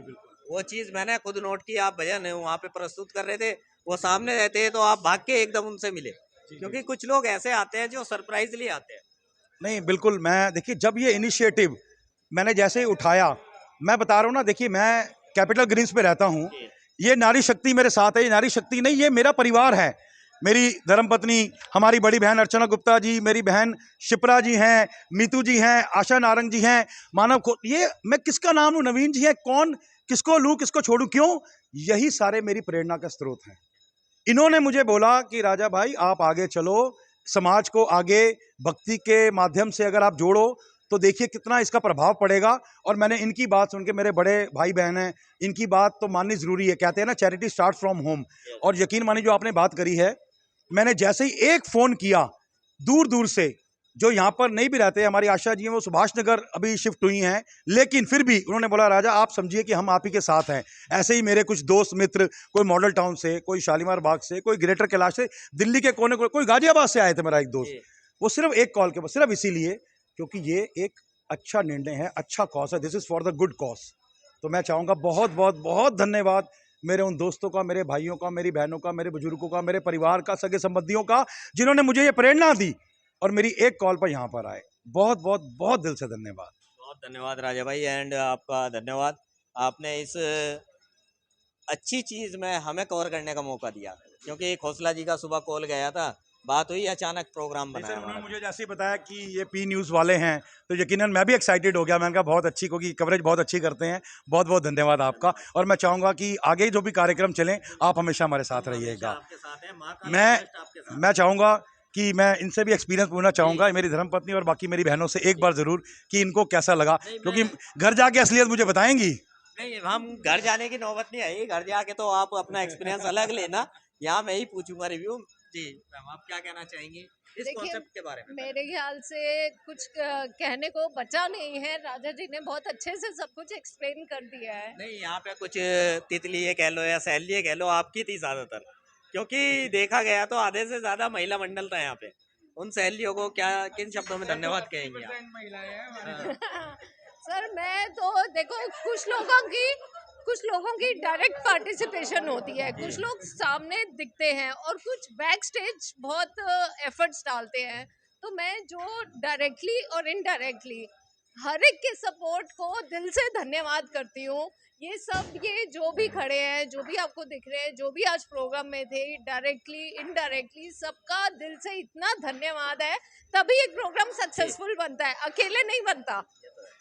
वो चीज़ मैंने खुद नोट की, आप भजन वहाँ पे प्रस्तुत कर रहे थे, वो सामने रहते हैं तो आप भाग के एकदम उनसे मिले, क्योंकि कुछ लोग ऐसे आते हैं जो सरप्राइजली आते हैं। नहीं, बिल्कुल। मैं देखिए, जब ये इनिशिएटिव मैंने जैसे ही उठाया, मैं बता रहा हूँ ना, देखिए मैं कैपिटल ग्रीन्स पे रहता हूँ, ये नारी शक्ति मेरे साथ है। ये नारी शक्ति नहीं, ये मेरा परिवार है। मेरी धर्मपत्नी, हमारी बड़ी बहन अर्चना गुप्ता जी, मेरी बहन शिप्रा जी हैं, मीतू जी हैं, आशा नारंग जी हैं, मानव को, ये मैं किसका नाम लूँ, नवीन जी हैं, कौन, किसको लूँ, किसको छोड़ूँ, क्यों? यही सारे मेरी प्रेरणा का स्रोत हैं। इन्होंने मुझे बोला कि राजा भाई आप आगे चलो, समाज को आगे भक्ति के माध्यम से अगर आप जोड़ो तो देखिए कितना इसका प्रभाव पड़ेगा। और मैंने इनकी बात सुन के, मेरे बड़े भाई बहन हैं, इनकी बात तो माननी ज़रूरी है। कहते हैं ना, चैरिटी स्टार्ट फ्रॉम होम। और यकीन मानिए, जो आपने बात करी है, मैंने जैसे ही एक फ़ोन किया दूर दूर से, जो यहाँ पर नहीं भी रहते, हमारी आशा जी हैं, वो सुभाष नगर अभी शिफ्ट हुई हैं, लेकिन फिर भी उन्होंने बोला राजा आप समझिए कि हम आप ही के साथ हैं। ऐसे ही मेरे कुछ दोस्त मित्र, कोई मॉडल टाउन से, कोई शालीमार बाग से, कोई ग्रेटर कैलाश से, दिल्ली के कोने कोई गाजियाबाद से आए थे। मेरा एक दोस्त, वो सिर्फ एक कॉल के बाद, सिर्फ इसीलिए क्योंकि ये एक अच्छा निर्णय है, अच्छा कॉज है, this is for the good cause. तो मैं चाहूँगा बहुत बहुत बहुत धन्यवाद मेरे उन दोस्तों का, मेरे भाइयों का, मेरी बहनों का, मेरे बुजुर्गों का, मेरे परिवार का, सगे संबंधियों का, जिन्होंने मुझे ये प्रेरणा दी और मेरी एक कॉल पर यहाँ पर आए। बहुत बहुत बहुत दिल से धन्यवाद। बहुत धन्यवाद राजा भाई, एंड आपका धन्यवाद, आपने इस अच्छी चीज़ में हमें कवर करने का मौका दिया। क्योंकि खोसला जी का सुबह कॉल गया था, बात हुई, अचानक प्रोग्राम बनाया। उन्होंने मुझे जैसे ही बताया कि ये पी न्यूज़ वाले हैं तो यकीनन मैं भी एक्साइटेड हो गया। मैंने कहा बहुत अच्छी, क्योंकि कवरेज बहुत अच्छी करते हैं। बहुत बहुत धन्यवाद आपका। और मैं चाहूँगा कि आगे जो भी कार्यक्रम चलें, आप हमेशा हमारे साथ रहिएगा। मैं चाहूँगा कि मैं इनसे भी एक्सपीरियंस पूछना चाहूँगा, मेरी धर्मपत्नी और बाकी मेरी बहनों से एक बार ज़रूर, कि इनको कैसा लगा, क्योंकि घर जाके असलियत मुझे बताएंगी। नहीं, हम घर जाने की नौबत नहीं आई, घर जाके तो आप अपना एक्सपीरियंस अलग लेना, यहाँ मैं ही पूछूंगा रिव्यू। जी मैम, आप क्या कहना चाहेंगी इस कॉन्सेप्ट के बारे में? मेरे ख्याल से कुछ कहने को बचा नहीं है, राजा जी ने बहुत अच्छे से सब कुछ एक्सप्लेन कर दिया है। नहीं, यहाँ पे कुछ तितली ये कह लो या सहेली ये कह लो, आपकी थी ज़्यादातर, क्योंकि देखा गया तो आधे से ज़्यादा महिला मंडल था यहाँ पे। उन सहेलियों को क्या, किन शब्दों में धन्यवाद कहेंगे आप? सर मैं तो देखो, कुछ लोगों की डायरेक्ट पार्टिसिपेशन होती है, कुछ लोग सामने दिखते हैं और कुछ बैक स्टेज बहुत एफर्ट्स डालते हैं। तो मैं जो डायरेक्टली और इनडायरेक्टली हर एक के सपोर्ट को दिल से धन्यवाद करती हूँ। ये जो भी खड़े हैं, जो भी आपको दिख रहे हैं, जो भी आज प्रोग्राम में थे, डायरेक्टली इनडायरेक्टली सबका दिल से इतना धन्यवाद है, तभी एक प्रोग्राम सक्सेसफुल बनता है। अकेले नहीं बनता,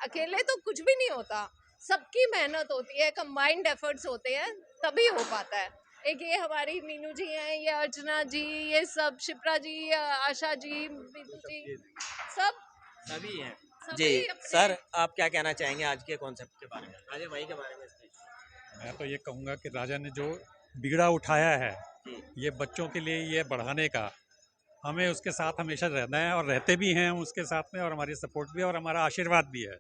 अकेले तो कुछ भी नहीं होता, सबकी मेहनत होती है, कंबाइंड एफर्ट्स होते हैं, तभी हो पाता है। एक ये हमारी मीनू जी हैं, ये अर्चना जी, ये सब शिप्रा जी, आशा जी, मीनू जी, सभी हैं। जी सर, आप क्या कहना चाहेंगे आज के कॉन्सेप्ट के बारे में, राजा भाई के बारे में? मैं तो ये कहूँगा कि राजा ने जो बीड़ा उठाया है ये बच्चों के लिए, ये बढ़ाने का, हमें उसके साथ हमेशा रहना है और रहते भी हैं हम उसके साथ में, और हमारी सपोर्ट भी है और हमारा आशीर्वाद भी है।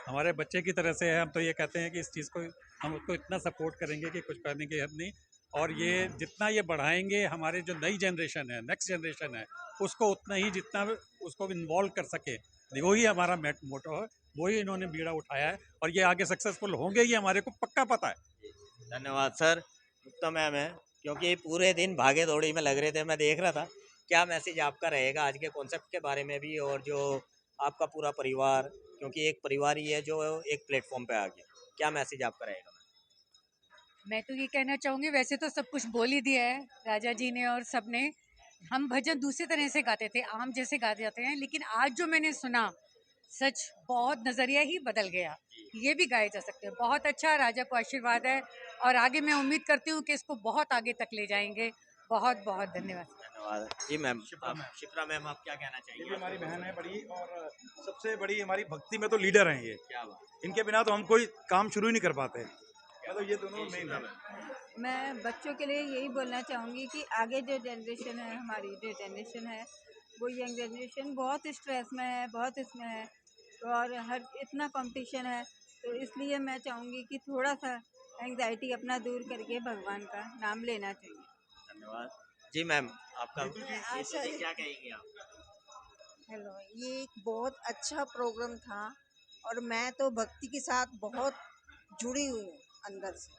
हमारे बच्चे की तरह से है। हम तो ये कहते हैं कि इस चीज़ को हम उसको इतना सपोर्ट करेंगे कि कुछ करने की हद नहीं, और ये जितना ये बढ़ाएंगे, हमारे जो नई जनरेशन है, नेक्स्ट जनरेशन है, उसको उतना ही, जितना उसको इन्वॉल्व कर सके, वही हमारा मोटो है, वही इन्होंने बीड़ा उठाया है, और ये आगे सक्सेसफुल होंगे, ये हमारे को पक्का पता है। धन्यवाद सर, उत्तम मैम है, क्योंकि पूरे दिन भागे दौड़ी में लग रहे थे, मैं देख रहा था। क्या मैसेज आपका रहेगा आज के कॉन्सेप्ट के बारे में भी, और जो आपका पूरा परिवार, क्योंकि एक परिवार ही है जो एक प्लेटफॉर्म पे आ गया, क्या मैसेज आपका रहेगा? मैं तो ये कहना चाहूँगी, वैसे तो सब कुछ बोल ही दिया है राजा जी ने और सब ने। हम भजन दूसरे तरह से गाते थे, आम जैसे गाते जाते हैं, लेकिन आज जो मैंने सुना सच बहुत नज़रिया ही बदल गया। ये भी गाए जा सकते हैं। बहुत अच्छा, राजा को आशीर्वाद है और आगे मैं उम्मीद करती हूँ कि इसको बहुत आगे तक ले जाएंगे। बहुत बहुत धन्यवाद। धन्यवाद जी मैम। शिप्रा मैम, आप क्या कहना ये चाहिए? भी हमारी बहन है बड़ी, और सबसे बड़ी हमारी भक्ति में तो लीडर हैं ये। क्या बात। इनके बिना तो हम कोई काम शुरू ही नहीं कर पाते। मतलब ये दोनों मेन है। मैं बच्चों के लिए यही बोलना चाहूँगी कि आगे जो जनरेशन है, हमारी जो जनरेशन है, वो यंग जनरेशन बहुत स्ट्रेस में है, बहुत इसमें है, और हर इतना कंपटीशन है, तो इसलिए मैं चाहूँगी कि थोड़ा सा एंग्जाइटी अपना दूर करके भगवान का नाम लेना चाहिए। धन्यवाद जी मैम। आपका आशा है। क्या कहेंगे आप? हेलो, ये एक बहुत अच्छा प्रोग्राम था और मैं तो भक्ति के साथ बहुत जुड़ी हुई हूँ अंदर से,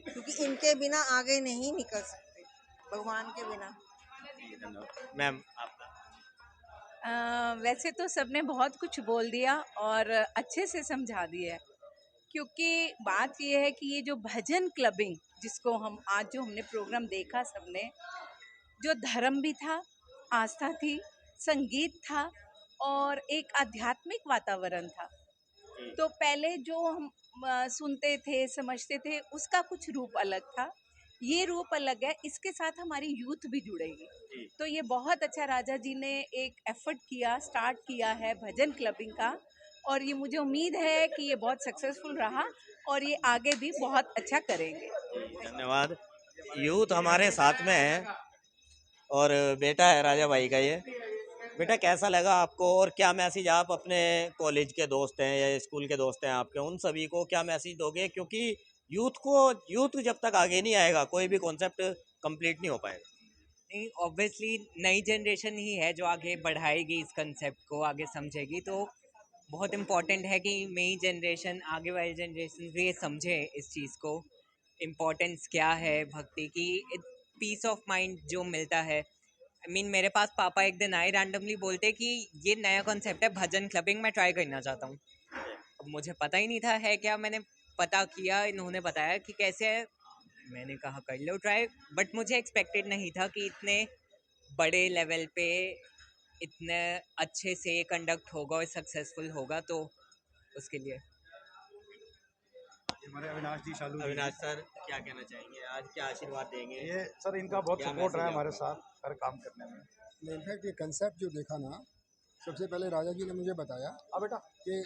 क्योंकि इनके बिना आगे नहीं निकल सकते, भगवान के बिना। मैम आपका? वैसे तो सबने बहुत कुछ बोल दिया और अच्छे से समझा दिया है, क्योंकि बात ये है कि ये जो भजन क्लबिंग जिसको हम आज जो हमने प्रोग्राम देखा सबने, जो धर्म भी था, आस्था थी, संगीत था और एक आध्यात्मिक वातावरण था। तो पहले जो हम सुनते थे, समझते थे, उसका कुछ रूप अलग था, ये रूप अलग है। इसके साथ हमारी यूथ भी जुड़ेगी, तो ये बहुत अच्छा राजा जी ने एक एफर्ट किया, स्टार्ट किया है भजन क्लबिंग का, और ये मुझे उम्मीद है कि ये बहुत सक्सेसफुल रहा और ये आगे भी बहुत अच्छा करेंगे। धन्यवाद। यूथ हमारे साथ में है और बेटा है राजा भाई का। ये बेटा कैसा लगा आपको, और क्या मैसेज आप अपने कॉलेज के दोस्त हैं या स्कूल के दोस्त हैं आपके, उन सभी को क्या मैसेज दोगे? क्योंकि यूथ जब तक आगे नहीं आएगा कोई भी कॉन्सेप्ट कंप्लीट नहीं हो पाएगा। नहीं, ऑब्वियसली नई जनरेशन ही है जो आगे बढ़ाएगी इस कंसेप्ट को, आगे समझेगी। तो बहुत इम्पॉर्टेंट है कि नई जनरेशन, आगे वाली जनरेशन भी ये समझे इस चीज़ को, इम्पोर्टेंस क्या है भक्ति की, पीस ऑफ माइंड जो मिलता है। मेरे पास पापा एक दिन आए, रैंडमली बोलते कि ये नया कॉन्सेप्ट है भजन क्लबिंग, मैं ट्राई करना चाहता हूँ। अब मुझे पता ही नहीं था है क्या, मैंने पता किया, इन्होंने बताया कि कैसे है, मैंने कहा कर लो ट्राई, बट मुझे एक्सपेक्टेड नहीं था कि इतने बड़े लेवल पे इतने अच्छे से कंडक्ट होगा और सक्सेसफुल होगा। तो उसके लिए हमारे अविनाश जी शालू जी। अविनाश सर क्या कहना चाहेंगे, आज क्या आशीर्वाद देंगे? ये सर इनका बहुत सपोर्ट रहा है हमारे साथ हर काम करने में। इनफैक्ट ये कंसेप्ट जो देखा ना, सबसे पहले राजा जी ने मुझे बताया बेटा कि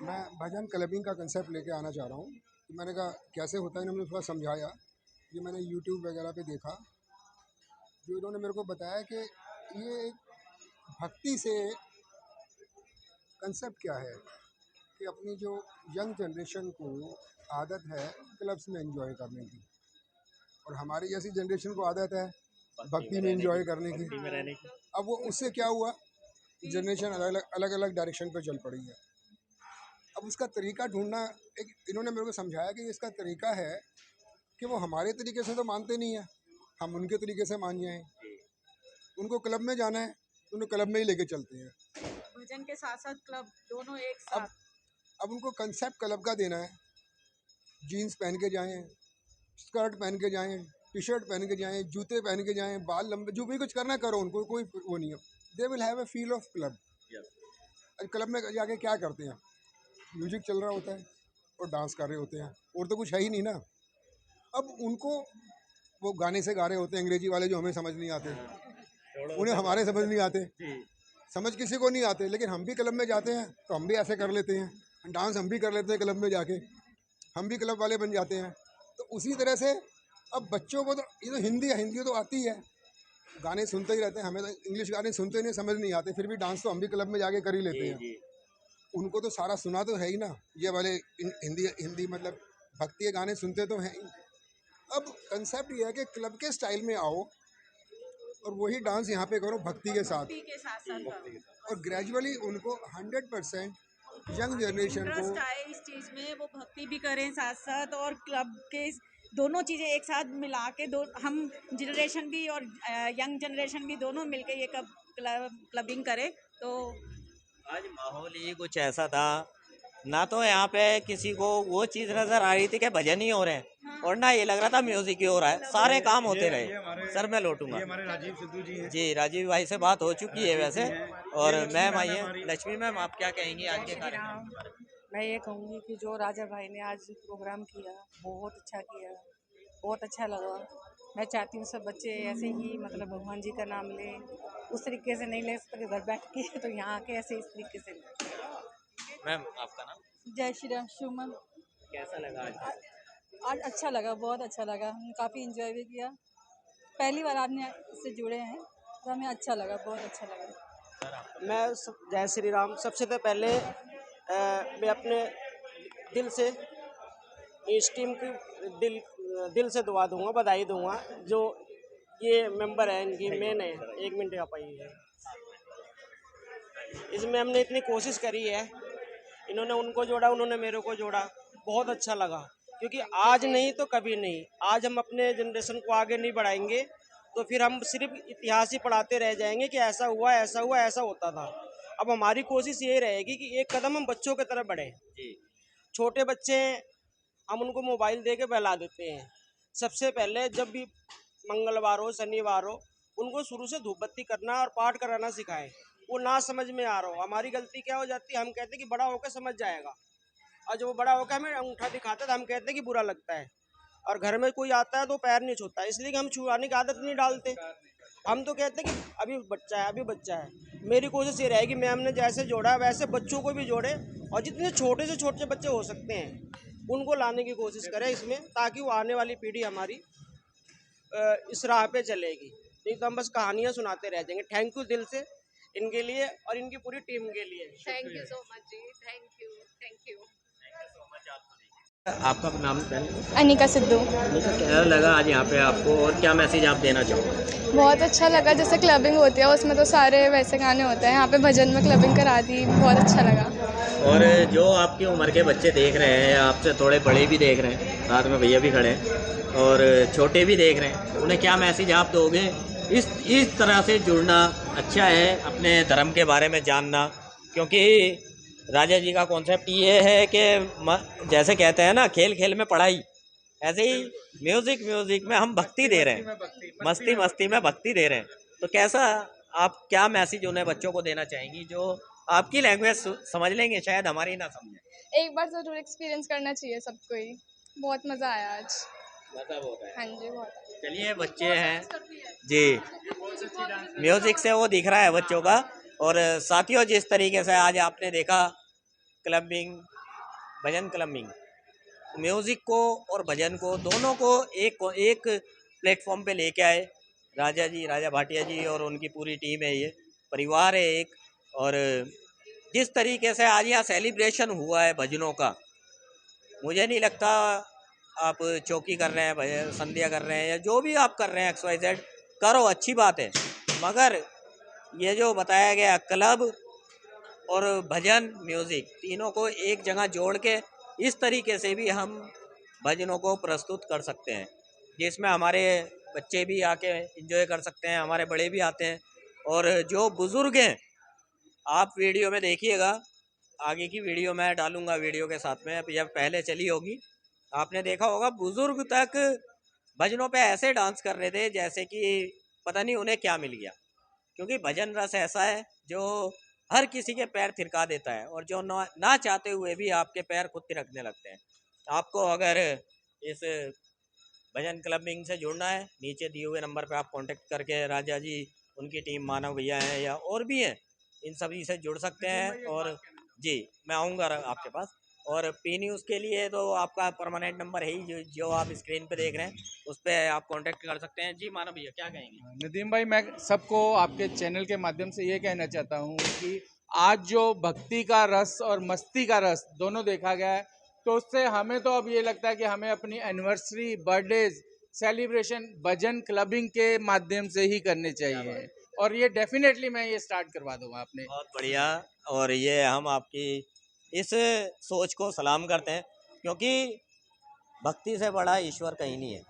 मैं भजन क्लबिंग का कंसेप्ट लेके आना चाह रहा हूँ। तो मैंने कहा कैसे होता है, इन्होंने मुझे थोड़ा समझाया। ये मैंने यूट्यूब वगैरह पे देखा, जो इन्होंने मेरे को बताया कि ये एक भक्ति से कंसेप्ट क्या है कि अपनी जो यंग जनरेशन को आदत है क्लब्स में एंजॉय करने की, और हमारी जैसी जनरेशन को आदत है भक्ति में एंजॉय करने की। अब वो उससे क्या हुआ, जनरेशन अलग अलग डायरेक्शन पे चल पड़ी है। अब उसका तरीका ढूंढना, एक इन्होंने मेरे को समझाया कि इसका तरीका है कि वो हमारे तरीके से तो मानते नहीं है, हम उनके तरीके से मान जाएं। उनको क्लब में जाना है तो उन्हें क्लब में ही लेके चलते हैं, भजन के साथ साथ क्लब दोनों एक साथ। अब उनको कंसेप्ट क्लब का देना है, जीन्स पहन के जाएं, स्कर्ट पहन के जाएं, टी शर्ट पहन के जाएं, जूते पहन के जाएं, बाल लंबे, जो भी कुछ करना करो, उनको कोई वो नहीं है। They will have a feel of club. Club में जाके क्या करते हैं, म्यूजिक चल रहा होता है और डांस कर रहे होते हैं, और तो कुछ है ही नहीं ना। अब उनको वो गाने से गा रहे होते हैं अंग्रेजी वाले, जो हमें समझ नहीं आते, उन्हें हमारे समझ नहीं आते, समझ किसी को नहीं आते। लेकिन हम भी क्लब में जाते हैं तो हम भी ऐसे कर लेते हैं, डांस हम भी कर लेते हैं क्लब में जाके, हम भी क्लब वाले बन जाते हैं। तो उसी तरह से अब बच्चों को तो ये तो हिंदी तो आती है, गाने सुनते ही रहते हैं, हमें तो इंग्लिश गाने सुनते नहीं, समझ नहीं आते, फिर भी डांस तो हम भी क्लब में जाके कर ही लेते हैं। उनको तो सारा सुना तो है ही ना, ये वाले हिंदी मतलब भक्ति के गाने सुनते तो हैं ही। अब कंसेप्ट ये है कि क्लब के स्टाइल में आओ और वही डांस यहाँ पे करो भक्ति के साथ, और ग्रेजुअली उनको 100% यंग जनरेशन को इंटरेस्ट आए इस चीज़ में, वो भक्ति भी करें साथ साथ, और क्लब के दोनों चीज़ें एक साथ मिला के, हम जनरेशन भी और यंग जनरेशन भी दोनों मिलके ये क्लबिंग करें तो आज माहौल ही कुछ ऐसा था, ना तो यहाँ पे किसी को वो चीज़ नज़र आ रही थी कि भजन ही हो रहे हैं, और ना ये लग रहा था म्यूजिक ही हो रहा है, सारे काम होते रहे। सर मैं लौटूंगा। हमारे राजीव सिद्धू जी हैं। जी राजीव भाई से बात हो चुकी है वैसे, और मैम आई है लक्ष्मी मैम, आप क्या कहेंगी आज के कार्यक्रम? मैं ये कहूँगी कि जो राजा भाई ने आज प्रोग्राम किया बहुत अच्छा किया, बहुत अच्छा लगा। मैं चाहती हूँ सब बच्चे ऐसे ही मतलब भगवान जी का नाम लें, उस तरीके से नहीं ले सकते घर बैठ के, तो यहाँ आके ऐसे इस तरीके से लें। मैम आपका नाम? जय श्री राम। सुमन। कैसा लगा आज? आज अच्छा लगा, बहुत अच्छा लगा, हम काफ़ी इंजॉय भी किया। पहली बार आपने इससे जुड़े हैं तो हमें अच्छा लगा, बहुत अच्छा लगा। जय श्री राम। सबसे तो पहले मैं अपने दिल से इस टीम की दिल से दुआ दूंगा, बधाई दूंगा। जो ये मेंबर है इनकी मेन है, 1 मिनट आ पाई है। इस मैम ने इतनी कोशिश करी है, इन्होंने उनको जोड़ा, उन्होंने मेरे को जोड़ा, बहुत अच्छा लगा। क्योंकि आज नहीं तो कभी नहीं, आज हम अपने जनरेशन को आगे नहीं बढ़ाएंगे तो फिर हम सिर्फ इतिहास ही पढ़ाते रह जाएंगे कि ऐसा हुआ, ऐसा हुआ, ऐसा होता था। अब हमारी कोशिश ये रहेगी कि एक कदम हम बच्चों की तरफ बढ़ें। छोटे बच्चे हम उनको मोबाइल दे के बहला देते हैं। सबसे पहले जब भी मंगलवार हो, शनिवार हो, उनको शुरू से धूप बत्ती करना और पाठ कराना सिखाएं। वो ना समझ में आ रहा हो, हमारी गलती क्या हो जाती है, हम कहते हैं कि बड़ा होकर समझ जाएगा, और जब वो बड़ा होकर हमें अंगूठा दिखाता है तो हम कहते हैं कि बुरा लगता है। और घर में कोई आता है तो पैर नहीं छूता, इसलिए कि हम छुआने की आदत नहीं डालते। हम तो कहते हैं कि अभी बच्चा है, अभी बच्चा है। मेरी कोशिश ये रहेगी, मैम ने जैसे जोड़ा वैसे बच्चों को भी जोड़े, और जितने छोटे से छोटे बच्चे हो सकते हैं उनको लाने की कोशिश करें इसमें, ताकि वो आने वाली पीढ़ी हमारी इस राह पे चलेगी। नहीं तो हम बस कहानियाँ सुनाते रह जाएंगे। थैंक यू दिल से इनके लिए और इनकी पूरी टीम के लिए। Thank you so much ji, thank you, thank you. आपका नाम पहले? अनिका सिद्धू। अनिका, क्या लगा आज यहाँ पे आपको, और क्या मैसेज आप देना चाहोगे? बहुत अच्छा लगा, जैसे क्लबिंग होती है उसमें तो सारे वैसे गाने होते हैं, यहाँ पे भजन में क्लबिंग करा दी, बहुत अच्छा लगा। और जो आपकी उम्र के बच्चे देख रहे हैं, आपसे थोड़े बड़े भी देख रहे हैं, साथ में भैया भी खड़े हैं, और छोटे भी देख रहे हैं, उन्हें क्या मैसेज आप दोगे? इस तरह से जुड़ना अच्छा है, अपने धर्म के बारे में जानना, क्योंकि राजा जी का कॉन्सेप्ट ये है कि जैसे कहते हैं ना, खेल खेल में पढ़ाई, ऐसे ही म्यूज़िक में हम भक्ति दे रहे हैं, मस्ती में भक्ति दे रहे हैं। तो कैसा आप क्या मैसेज उन्हें बच्चों को देना चाहेंगी जो आपकी लैंग्वेज समझ लेंगे, शायद हमारी ना समझें? एक बार ज़रूर एक्सपीरियंस करना चाहिए सबको ही, बहुत मज़ा आया आज। मज़ा बहुत है। हाँ जी, बहुत। चलिए, बच्चे हैं जी, म्यूज़िक से वो दिख रहा है बच्चों का। और साथियों, जिस तरीके से आज आपने देखा क्लबिंग, भजन क्लबिंग, म्यूज़िक को और भजन को दोनों को एक प्लेटफॉर्म पे लेके आए राजा जी, राजा भाटिया जी और उनकी पूरी टीम है, ये परिवार है एक। और जिस तरीके से आज यहाँ सेलिब्रेशन हुआ है भजनों का, मुझे नहीं लगता आप चौकी कर रहे हैं, संध्या कर रहे हैं, या जो भी आप कर रहे हैं, XYZ करो, अच्छी बात है, मगर ये जो बताया गया क्लब और भजन म्यूज़िक तीनों को एक जगह जोड़ के इस तरीके से भी हम भजनों को प्रस्तुत कर सकते हैं, जिसमें हमारे बच्चे भी आके एंजॉय कर सकते हैं, हमारे बड़े भी आते हैं। और जो बुज़ुर्ग हैं, आप वीडियो में देखिएगा, आगे की वीडियो मैं डालूंगा वीडियो के साथ में, जब पहले चली होगी आपने देखा होगा, बुज़ुर्ग तक भजनों पे ऐसे डांस कर रहे थे जैसे कि पता नहीं उन्हें क्या मिल गया, क्योंकि भजन रस ऐसा है जो हर किसी के पैर थिरका देता है, और जो ना चाहते हुए भी आपके पैर खुद थिरकने लगते हैं। आपको अगर इस भजन क्लबिंग से जुड़ना है, नीचे दिए हुए नंबर पे आप कांटेक्ट करके राजा जी, उनकी टीम, मानव भैया हैं या और भी हैं, इन सभी से जुड़ सकते हैं। और जी, मैं आऊँगा आपके पास। और पी न्यूज़ के लिए तो आपका परमानेंट नंबर है ही, जो आप स्क्रीन पे देख रहे हैं, उस पर आप कांटेक्ट कर सकते हैं। जी मानव भैया, क्या कहेंगे? नदीम भाई, मैं सबको आपके चैनल के माध्यम से ये कहना चाहता हूँ कि आज जो भक्ति का रस और मस्ती का रस दोनों देखा गया है, तो उससे हमें तो अब ये लगता है कि हमें अपनी एनिवर्सरी, बर्थडेज सेलिब्रेशन भजन क्लबिंग के माध्यम से ही करने चाहिए, और ये डेफिनेटली मैं ये स्टार्ट करवा दूंगा आपने। बहुत बढ़िया। और ये हम आपकी इस सोच को सलाम करते हैं, क्योंकि भक्ति से बड़ा ईश्वर कहीं नहीं है,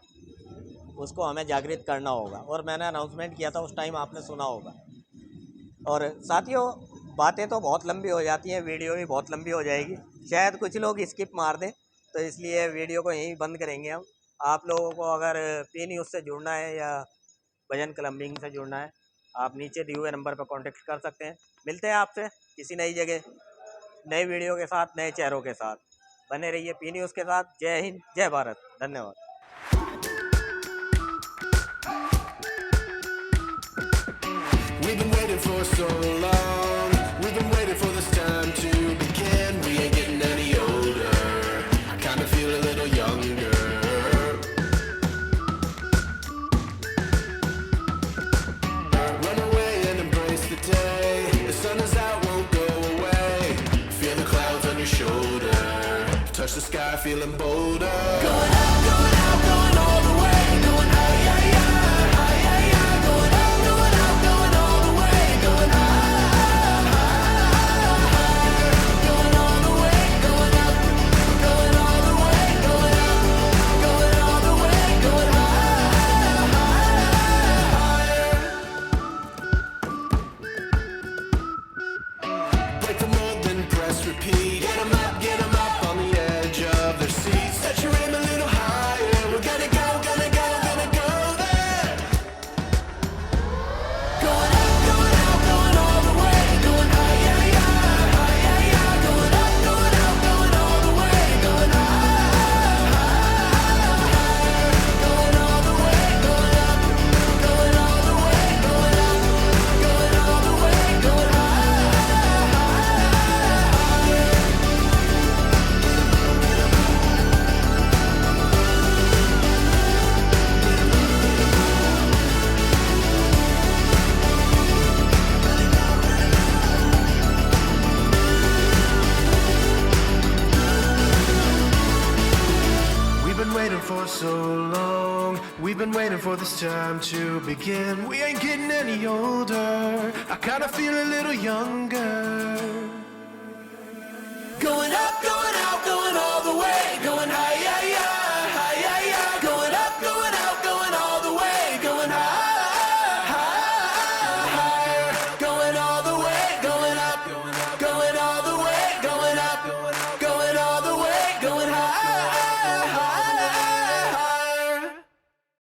उसको हमें जागृत करना होगा। और मैंने अनाउंसमेंट किया था उस टाइम, आपने सुना होगा। और साथियों, बातें तो बहुत लंबी हो जाती हैं, वीडियो भी बहुत लंबी हो जाएगी, शायद कुछ लोग स्किप मार दें, तो इसलिए वीडियो को यहीं बंद करेंगे हम। आप लोगों को अगर पी न्यूज़ से जुड़ना है या भजन क्लबिंग से जुड़ना है, आप नीचे दिए हुए नंबर पर कांटेक्ट कर सकते हैं। मिलते हैं आपसे किसी नई जगह, नए वीडियो के साथ, नए चेहरों के साथ। बने रहिए पी न्यूज़ के साथ। जय हिंद, जय भारत, धन्यवाद। We've been waiting for so long. We've been waiting for this time to begin. We ain't getting any older. I kinda feel a little younger. Run away and embrace the day. The sun is out, won't go away. Feel the clouds on your shoulder. Touch the sky, feeling bolder. Going out, going out, going all the way. Going high, high, high, high, high, high. Going out, going out, going all the way. Going high, high, high. Going all the way, going up. Going all the way, going up. Going all the way, going high, higher. Break the mold, then press repeat. Get 'em up on the edge of their seats. Set your aim a little higher. We're gonna go, gonna go, gonna go there. Going up, going out, going all the way. Going high, high, high, high, high, high. Going up, going out, going all the way. Going high, high, higher. Going all the way, going up. Going all the way, going up. Going all the way, going high, higher. We've been waiting for so long. We've been waiting for this time to begin. We ain't getting any older. I kinda feel a little younger. Going up, going out, going all the way. Going higher.